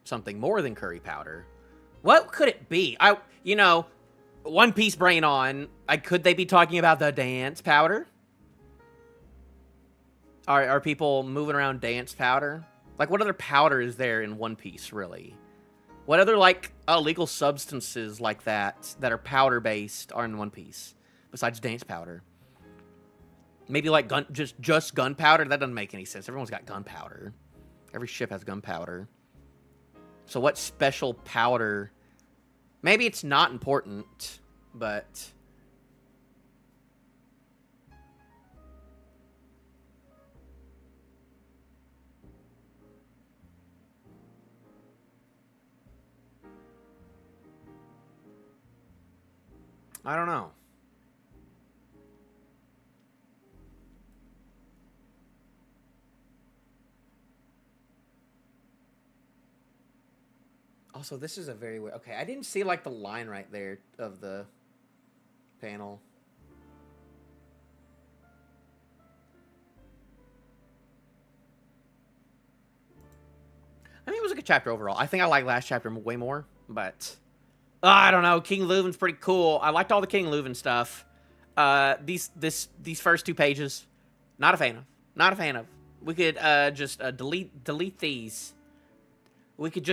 something more than curry powder. What could it be? You know, One Piece brain on. Could they be talking about the dance powder? Are people moving around dance powder? Like, what other powder is there in One Piece, really? What other, like, illegal substances like that are powder-based are in One Piece, besides dance powder? Maybe, like, just gunpowder? That doesn't make any sense. Everyone's got gunpowder. Every ship has gunpowder. So what special powder Maybe it's not important, but... I don't know. Also, this is a very weird... Okay, I didn't see, like, the line right there of the panel. I mean, it was a good chapter overall. I think I like last chapter way more, but... I don't know. King Leuven's pretty cool. I liked all the King Leuven stuff. These first 2 pages, not a fan of. Not a fan of. We could just delete these. We could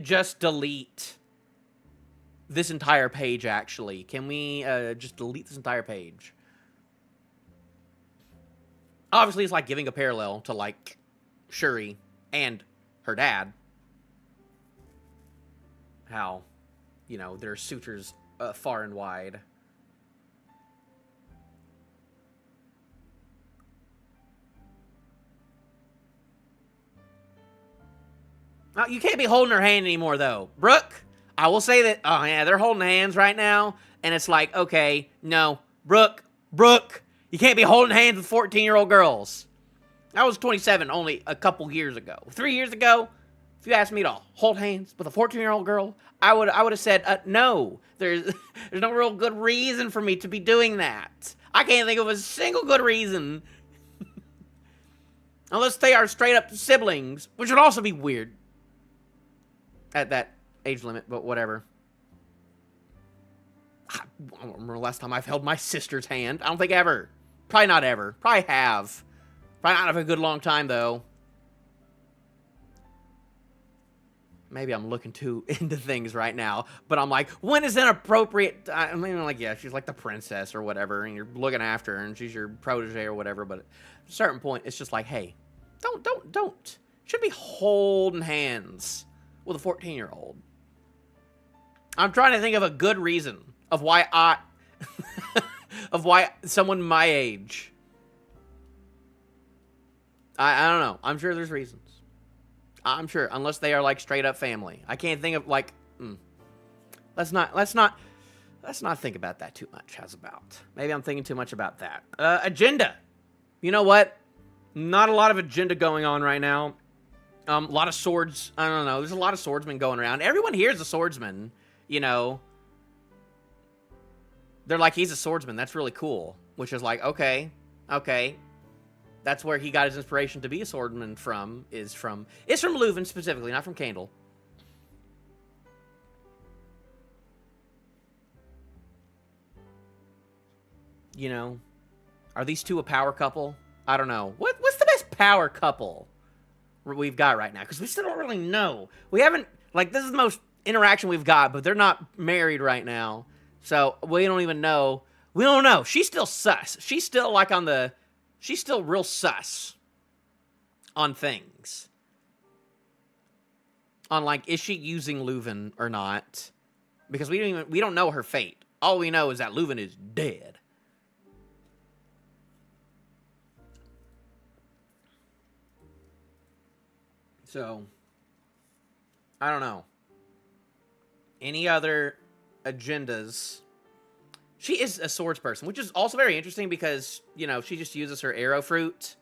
just delete this entire page. Actually, can we just delete this entire page? Obviously, it's like giving a parallel to like Shuri and her dad. How, you know, there are suitors far and wide. Oh, you can't be holding her hand anymore, though. Brook, I will say that, oh, yeah, they're holding hands right now, and it's like, okay, no, Brook, you can't be holding hands with 14-year-old girls. I was 27 only a couple years ago. 3 years ago, if you asked me to hold hands with a 14-year-old girl, I would have said, no, there's no real good reason for me to be doing that. I can't think of a single good reason. Unless they are straight up siblings, which would also be weird. At that age limit, but whatever. I don't remember the last time I've held my sister's hand. I don't think ever. Probably not ever. Probably have. Probably not have a good long time, though. Maybe I'm looking too into things right now, but I'm like, when is an appropriate... I mean, like, yeah, she's like the princess or whatever, and you're looking after her, and she's your protege or whatever, but at a certain point, it's just like, hey, don't. Should be holding hands with a 14-year-old. I'm trying to think of a good reason of why of why someone my age. I don't know. I'm sure there's reasons. I'm sure, unless they are like straight up family. I can't think of like. Let's not think about that too much. How's about? Maybe I'm thinking too much about that. Agenda. You know what? Not a lot of agenda going on right now. A lot of swords. I don't know. There's a lot of swordsmen going around. Everyone here is a swordsman. You know. They're like, he's a swordsman. That's really cool. Which is like, okay. That's where he got his inspiration to be a swordsman from. It's from Leuven specifically, not from Candle. You know. Are these two a power couple? I don't know. What's the best power couple we've got right now? Because we still don't really know. We haven't, like, this is the most interaction we've got, but they're not married right now. So we don't even know. We don't know. She's still sus. She's still, like, she's still real sus on things. On, like, is she using Leuven or not? Because we don't know her fate. All we know is that Leuven is dead. So, I don't know. Any other agendas? She is a swords person, which is also very interesting because, you know, she just uses her arrow fruit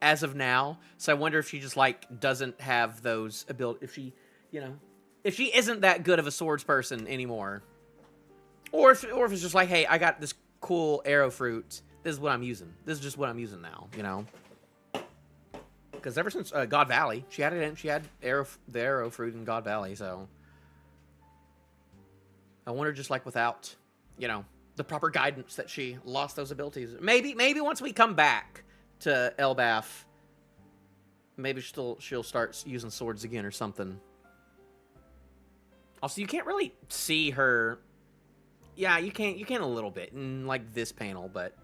as of now. So I wonder if she just, like, doesn't have those abilities. If she, you know, if she isn't that good of a swords person anymore. Or if it's just like, hey, I got this cool arrow fruit. This is what I'm using. This is just what I'm using now, you know? Because ever since God Valley, she had it in. She had the arrow fruit in God Valley, so I wonder, just like without, you know, the proper guidance, that she lost those abilities. Maybe once we come back to Elbaph, maybe she'll start using swords again or something. Also, you can't really see her. Yeah, you can a little bit in like this panel, but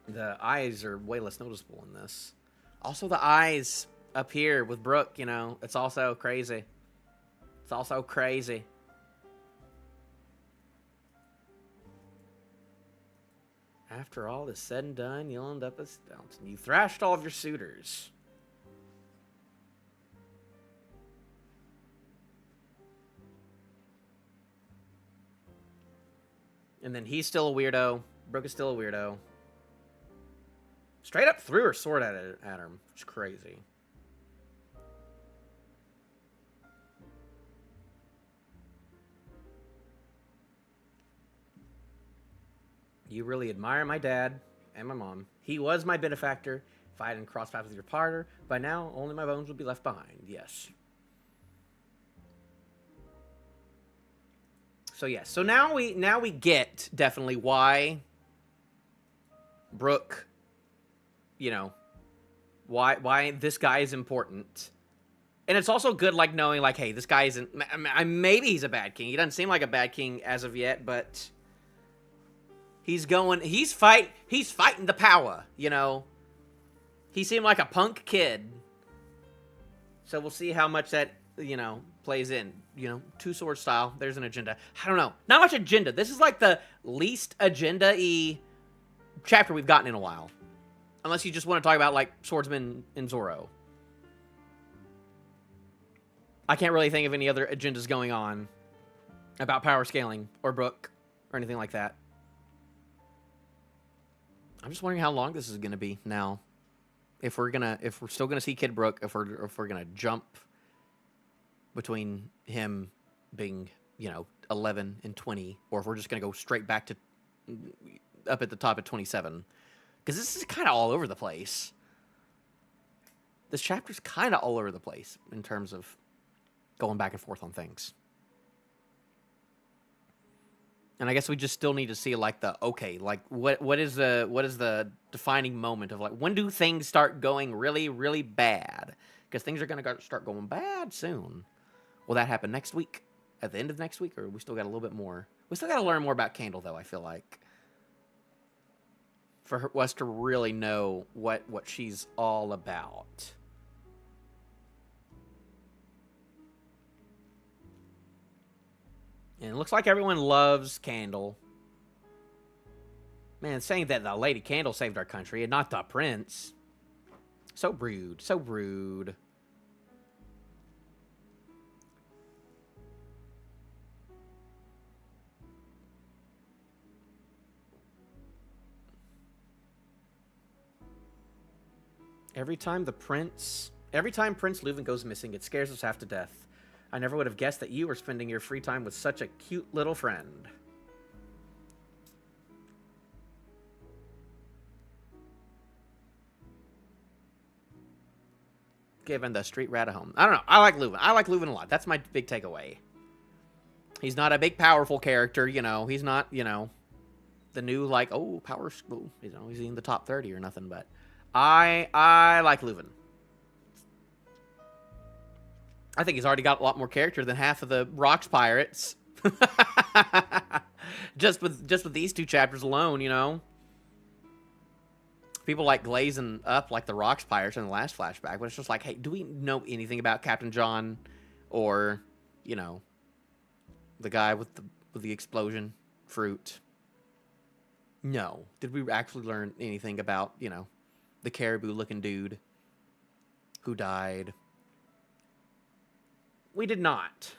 the eyes are way less noticeable in this. Also, the eyes up here with Brook, you know, it's also crazy. It's also crazy. After all is said and done, you'll end up as Downton. You thrashed all of your suitors. And then he's still a weirdo. Brook is still a weirdo. Straight up threw her sword at him. It's crazy. You really admire my dad and my mom. He was my benefactor. If I hadn't crossed paths with your partner, by now, only my bones would be left behind. Yes. So yes. So now we get definitely why Brook, you know, why this guy is important. And it's also good, like, knowing, like, hey, this guy isn't... maybe he's a bad king. He doesn't seem like a bad king as of yet, but... He's fighting the power, you know? He seemed like a punk kid. So we'll see how much that, you know, plays in. You know, two-sword style. There's an agenda. I don't know. Not much agenda. This is, like, the least agenda-y chapter we've gotten in a while. Unless you just want to talk about, like, swordsmen in Zoro. I can't really think of any other agendas going on about power scaling or Brook or anything like that. I'm just wondering how long this is going to be now. If we're still gonna see Kid Brook, if we're gonna jump between him being, you know, 11 and 20, or if we're just gonna go straight back to up at the top at 27, because this is kind of all over the place. This chapter's kind of all over the place in terms of going back and forth on things. And I guess we just still need to see, like, what is the defining moment of, like, when do things start going really, really bad? Because things are going to start going bad soon. Will that happen next week? At the end of next week? Or we still got a little bit more? We still got to learn more about Candle, though, I feel like. For us to really know what she's all about. And it looks like everyone loves Candle. Man, saying that the Lady Candle saved our country and not the prince. So rude. So rude. Every time Prince Leuven goes missing, it scares us half to death. I never would have guessed that you were spending your free time with such a cute little friend. Giving the street rat a home. I don't know. I like Leuven. I like Leuven a lot. That's my big takeaway. He's not a big, powerful character, you know. He's not, you know, the new, like, oh, power school. You know, he's in the top 30 or nothing, but I like Leuven. I think he's already got a lot more character than half of the Rocks pirates. just with these two chapters alone, you know. People like glazing up like the Rocks pirates in the last flashback, but it's just like, hey, do we know anything about Captain John or, you know, the guy with the explosion fruit? No. Did we actually learn anything about, you know, the caribou looking dude who died? We did not.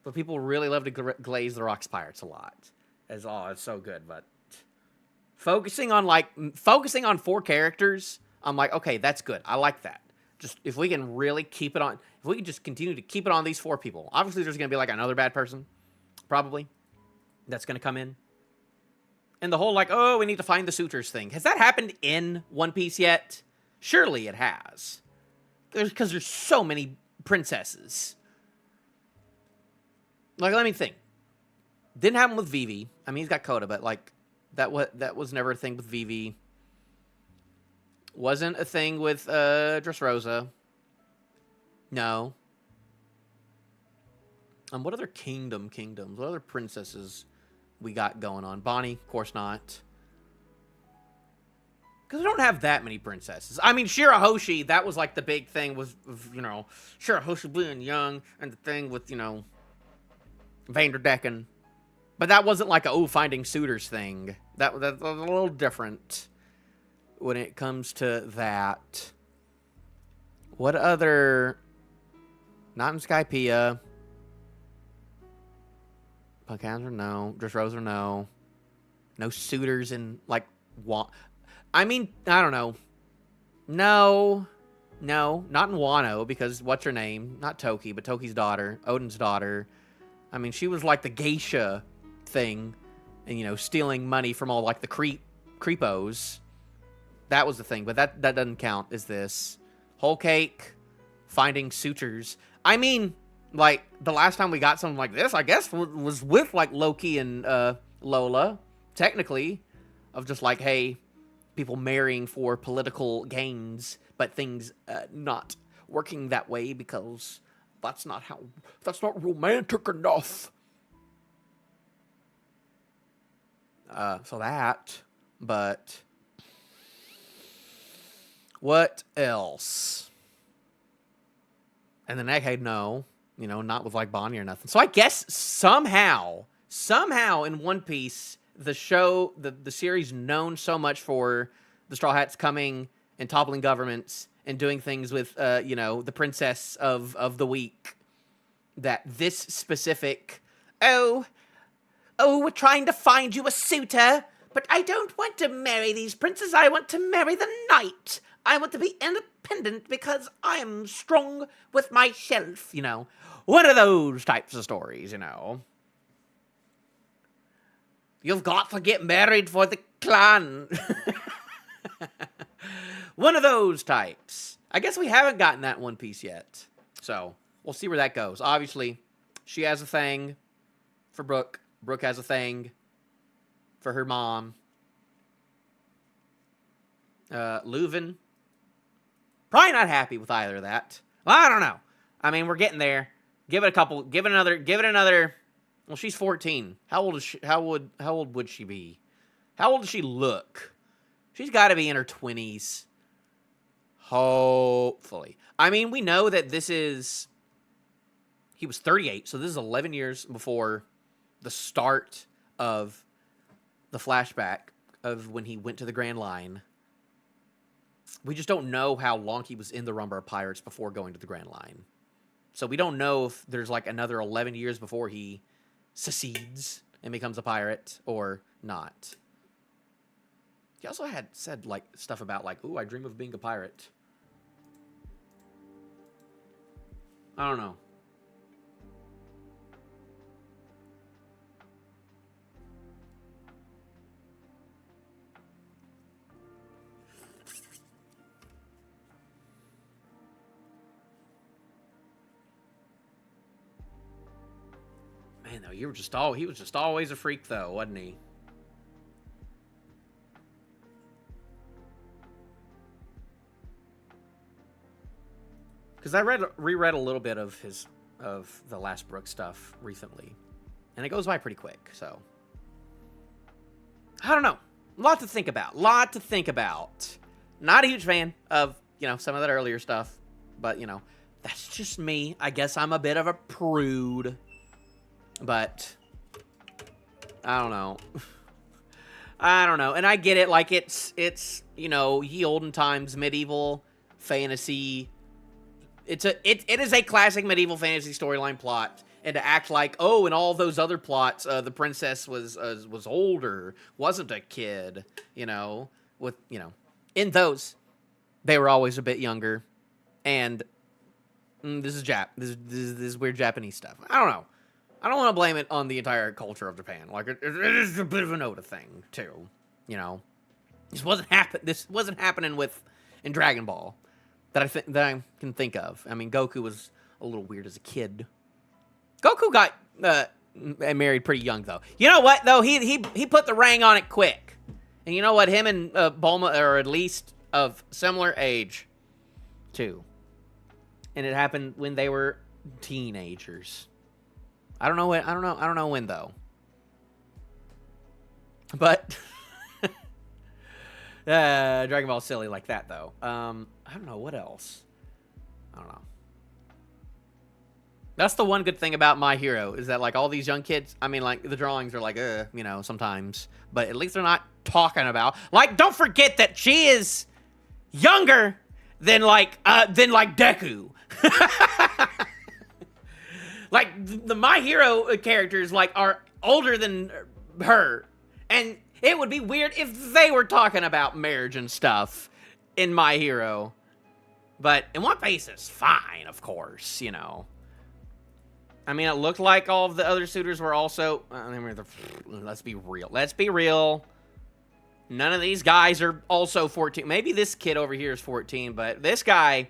But people really love to glaze the Rocks pirates a lot. It's so good, but focusing on 4 characters, I'm like, okay, that's good. I like that. Just if we can really keep it on, if we can just continue to keep it on these 4 people. Obviously there's going to be like another bad person, probably, that's going to come in. And the whole like, oh, we need to find the suitors thing. Has that happened in One Piece yet? Surely it has. Because there's so many princesses. Like, let me think. Didn't happen with Vivi. I mean, he's got Coda, but like that was never a thing with Vivi. Wasn't a thing with Dressrosa. No. What other kingdoms? What other princesses we got going on? Bonnie, of course not. Because we don't have that many princesses. I mean, Shirahoshi, that was like the big thing was, you know, Shirahoshi being young, and the thing with, you know, Vanderdecken. But that wasn't like a, oh, finding suitors thing. That's a little different when it comes to that. What other... Not in Skypiea. Punkhands no. Dressrosa no. No suitors in, like, I mean, I don't know. No, not in Wano, because what's her name? Not Toki, but Toki's daughter, Odin's daughter. I mean, she was like the geisha thing, and, you know, stealing money from all, like, the creepos. That was the thing, but that doesn't count as this. Whole cake, finding suitors. I mean, like, the last time we got something like this, I guess, was with, like, Loki and Lola, technically, of just like, hey, people marrying for political gains, but things not working that way because that's not romantic enough. So that, but what else? And then Egghead, no, you know, not with like Bonnie or nothing. So I guess somehow in One Piece, the show, the series known so much for the Straw Hats coming and toppling governments and doing things with, you know, the princess of the week, that this specific, oh, we're trying to find you a suitor, but I don't want to marry these princes. I want to marry the knight. I want to be independent because I'm strong with myself, you know. One of those types of stories, you know. You've got to get married for the clan. One of those types. I guess we haven't gotten that in One Piece yet. So, we'll see where that goes. Obviously, she has a thing for Brook. Brook has a thing for her mom. Leuven. Probably not happy with either of that. Well, I don't know. I mean, we're getting there. Give it another. Well, she's 14. How old is she? How old would she be? How old does she look? She's got to be in her 20s. Hopefully. I mean, we know that he was 38, so this is 11 years before the start of the flashback of when he went to the Grand Line. We just don't know how long he was in the Rumbar Pirates before going to the Grand Line. So we don't know if there's like another 11 years before he secedes and becomes a pirate or not. He also had said like stuff about like, ooh, I dream of being a pirate. I don't know. Man, though, he was just always a freak, though, wasn't he? Because I reread a little bit of the last Brook stuff recently, and it goes by pretty quick. So I don't know. A lot to think about. Not a huge fan of, you know, some of that earlier stuff, but, you know, that's just me. I guess I'm a bit of a prude. But I don't know. And I get it. Like, it's you know, ye olden times medieval fantasy. It is a classic medieval fantasy storyline plot. And to act like, oh, in all those other plots, the princess was older, wasn't a kid, you know, with, you know, in those, they were always a bit younger. And this is weird Japanese stuff. I don't know. I don't want to blame it on the entire culture of Japan. Like, it is a bit of an Oda thing, too. You know? This wasn't happening in Dragon Ball that I can think of. I mean, Goku was a little weird as a kid. Goku got married pretty young, though. You know what, though? He put the ring on it quick. And you know what? Him and Bulma are at least of similar age, too. And it happened when they were teenagers. I don't know when though. But Dragon Ball's silly like that though. I don't know what else. I don't know. That's the one good thing about My Hero, is that, like, all these young kids, I mean, like, the drawings are like, you know, sometimes. But at least they're not talking about... Like, don't forget that she is younger than, like Deku. Like, the My Hero characters, like, are older than her. And it would be weird if they were talking about marriage and stuff in My Hero. But in One Piece is fine, of course, you know. I mean, it looked like all of the other suitors were also... let's be real. Let's be real. None of these guys are also 14. Maybe this kid over here is 14, but this guy,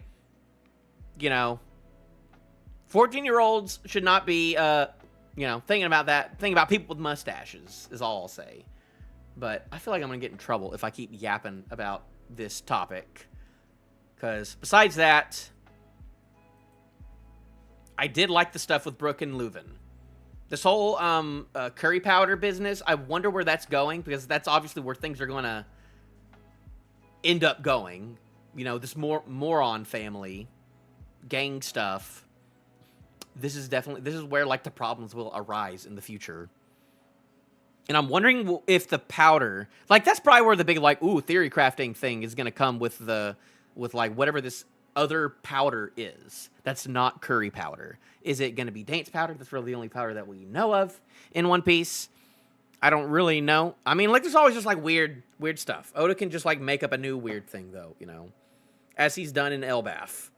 you know... 14-year-olds should not be, you know, thinking about that. Thinking about people with mustaches is all I'll say. But I feel like I'm going to get in trouble if I keep yapping about this topic. Because besides that... I did like the stuff with Brook and Leuven. This whole curry powder business, I wonder where that's going, because that's obviously where things are going to end up going. You know, this moron family, gang stuff. This is where, like, the problems will arise in the future. And I'm wondering if the powder, like, that's probably where the big, like, theory crafting thing is going to come with like, whatever this other powder is that's not curry powder. Is it going to be Daint's powder? That's really the only powder that we know of in One Piece. I don't really know. I mean, like, there's always just, like, weird stuff. Oda can just, like, make up a new weird thing, though, you know, as he's done in Elbaf,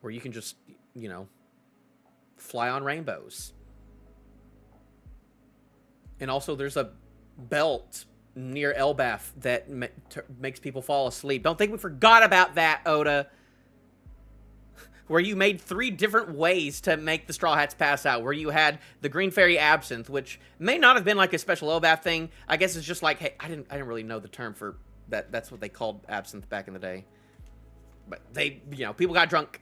where you can just, you know, fly on rainbows. And also there's a belt near Elbaf that makes people fall asleep. Don't think we forgot about that, Oda. Where you made 3 different ways to make the Straw Hats pass out. Where you had the Green Fairy Absinthe, which may not have been like a special Elbaf thing. I guess it's just like, hey, I didn't really know the term for that. That's what they called absinthe back in the day. But they, you know, people got drunk.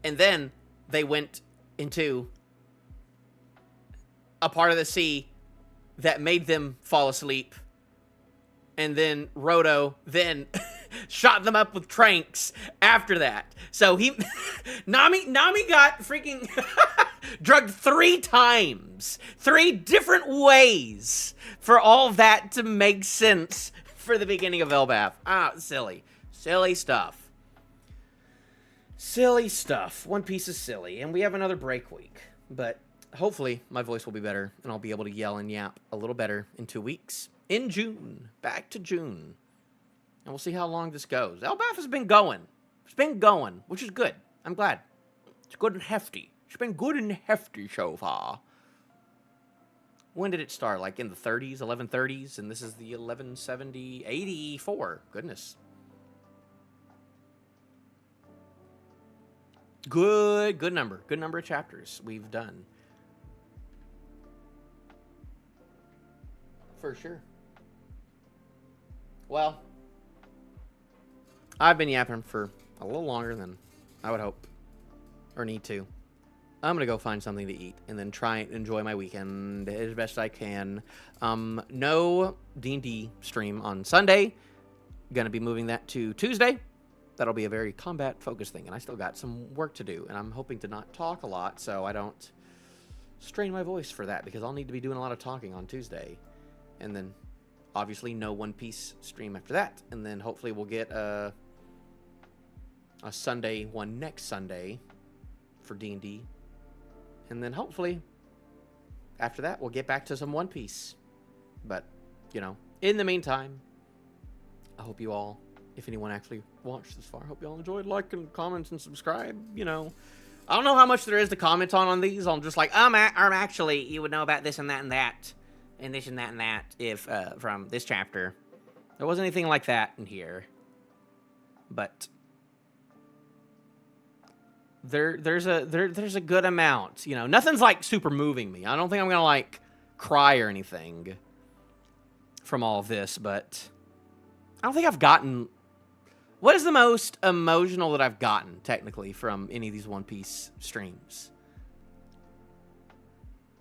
And then they went into a part of the sea that made them fall asleep. And then Roto then shot them up with tranks after that. So he... Nami got freaking drugged 3 times. 3 different ways for all of that to make sense for the beginning of Elbaf. Silly. Silly stuff. Silly stuff. One Piece is silly. And we have another break week. But hopefully my voice will be better and I'll be able to yell and yap a little better in 2 weeks. In June. Back to June. And we'll see how long this goes. Elbaf has been going. It's been going, which is good. I'm glad. It's good and hefty. It's been good and hefty so far. When did it start? Like in the 30s, 1130s? And this is the 1170, 84. Goodness. Good number. Good number of chapters we've done. For sure. Well, I've been yapping for a little longer than I would hope or need to. I'm going to go find something to eat and then try and enjoy my weekend as best I can. No D&D stream on Sunday. Going to be moving that to Tuesday. That'll be a very combat-focused thing, and I still got some work to do, and I'm hoping to not talk a lot so I don't strain my voice for that, because I'll need to be doing a lot of talking on Tuesday. And then, obviously, no One Piece stream after that. And then, hopefully, we'll get a Sunday one next Sunday for D&D. And then, hopefully, after that, we'll get back to some One Piece. But, you know, in the meantime, I hope you all, if anyone actually watched this far, I hope you all enjoyed. Like and comment and subscribe, you know. I don't know how much there is to comment on these. I'm just like, actually, you would know about this and that and that. And this and that and that, if from this chapter. There wasn't anything like that in here. But there's a good amount. You know, nothing's like super moving me. I don't think I'm gonna like cry or anything from all of this, but I don't think I've gotten... What is the most emotional that I've gotten, technically, from any of these One Piece streams?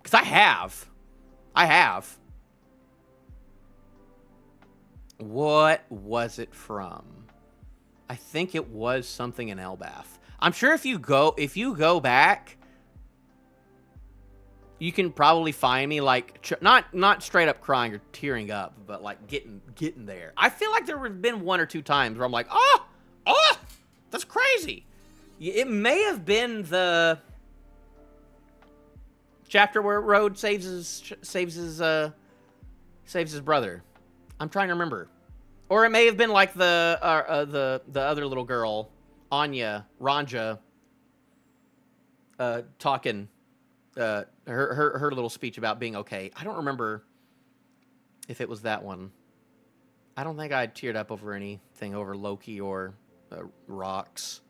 Because I have. What was it from? I think it was something in Elbaf. I'm sure if you go back you can probably find me like not straight up crying or tearing up, but like getting there. I feel like there have been 1 or 2 times where I'm like, oh, that's crazy. It may have been the chapter where Road saves his brother. I'm trying to remember, or it may have been like the other little girl, Anya Ranja, talking. Her little speech about being okay. I don't remember if it was that one. I don't think I teared up over anything over Loki or rocks.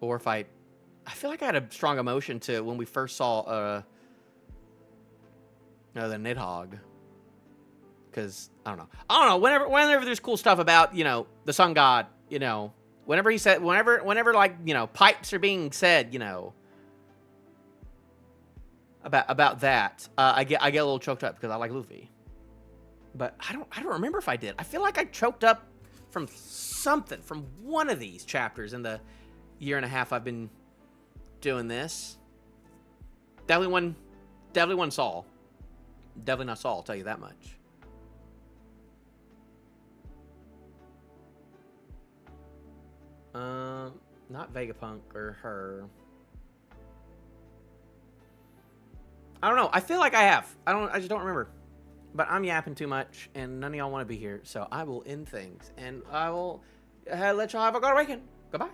Or if I feel like I had a strong emotion to when we first saw the Nidhogg. Because I don't know. Whenever there's cool stuff about, you know, the sun god, you know, whenever like, you know, pipes are being said, you know, about that, I get a little choked up because I like Luffy. But I don't remember if I did. I feel like I choked up from something from one of these chapters in the 1.5 years I've been doing this. Definitely one Saul. Definitely not Saul, I'll tell you that much. Not Vegapunk or her. I don't know. I feel like I have. I just don't remember. But I'm yapping too much, and none of y'all want to be here, so I will end things, and I will let y'all have a good weekend. Goodbye.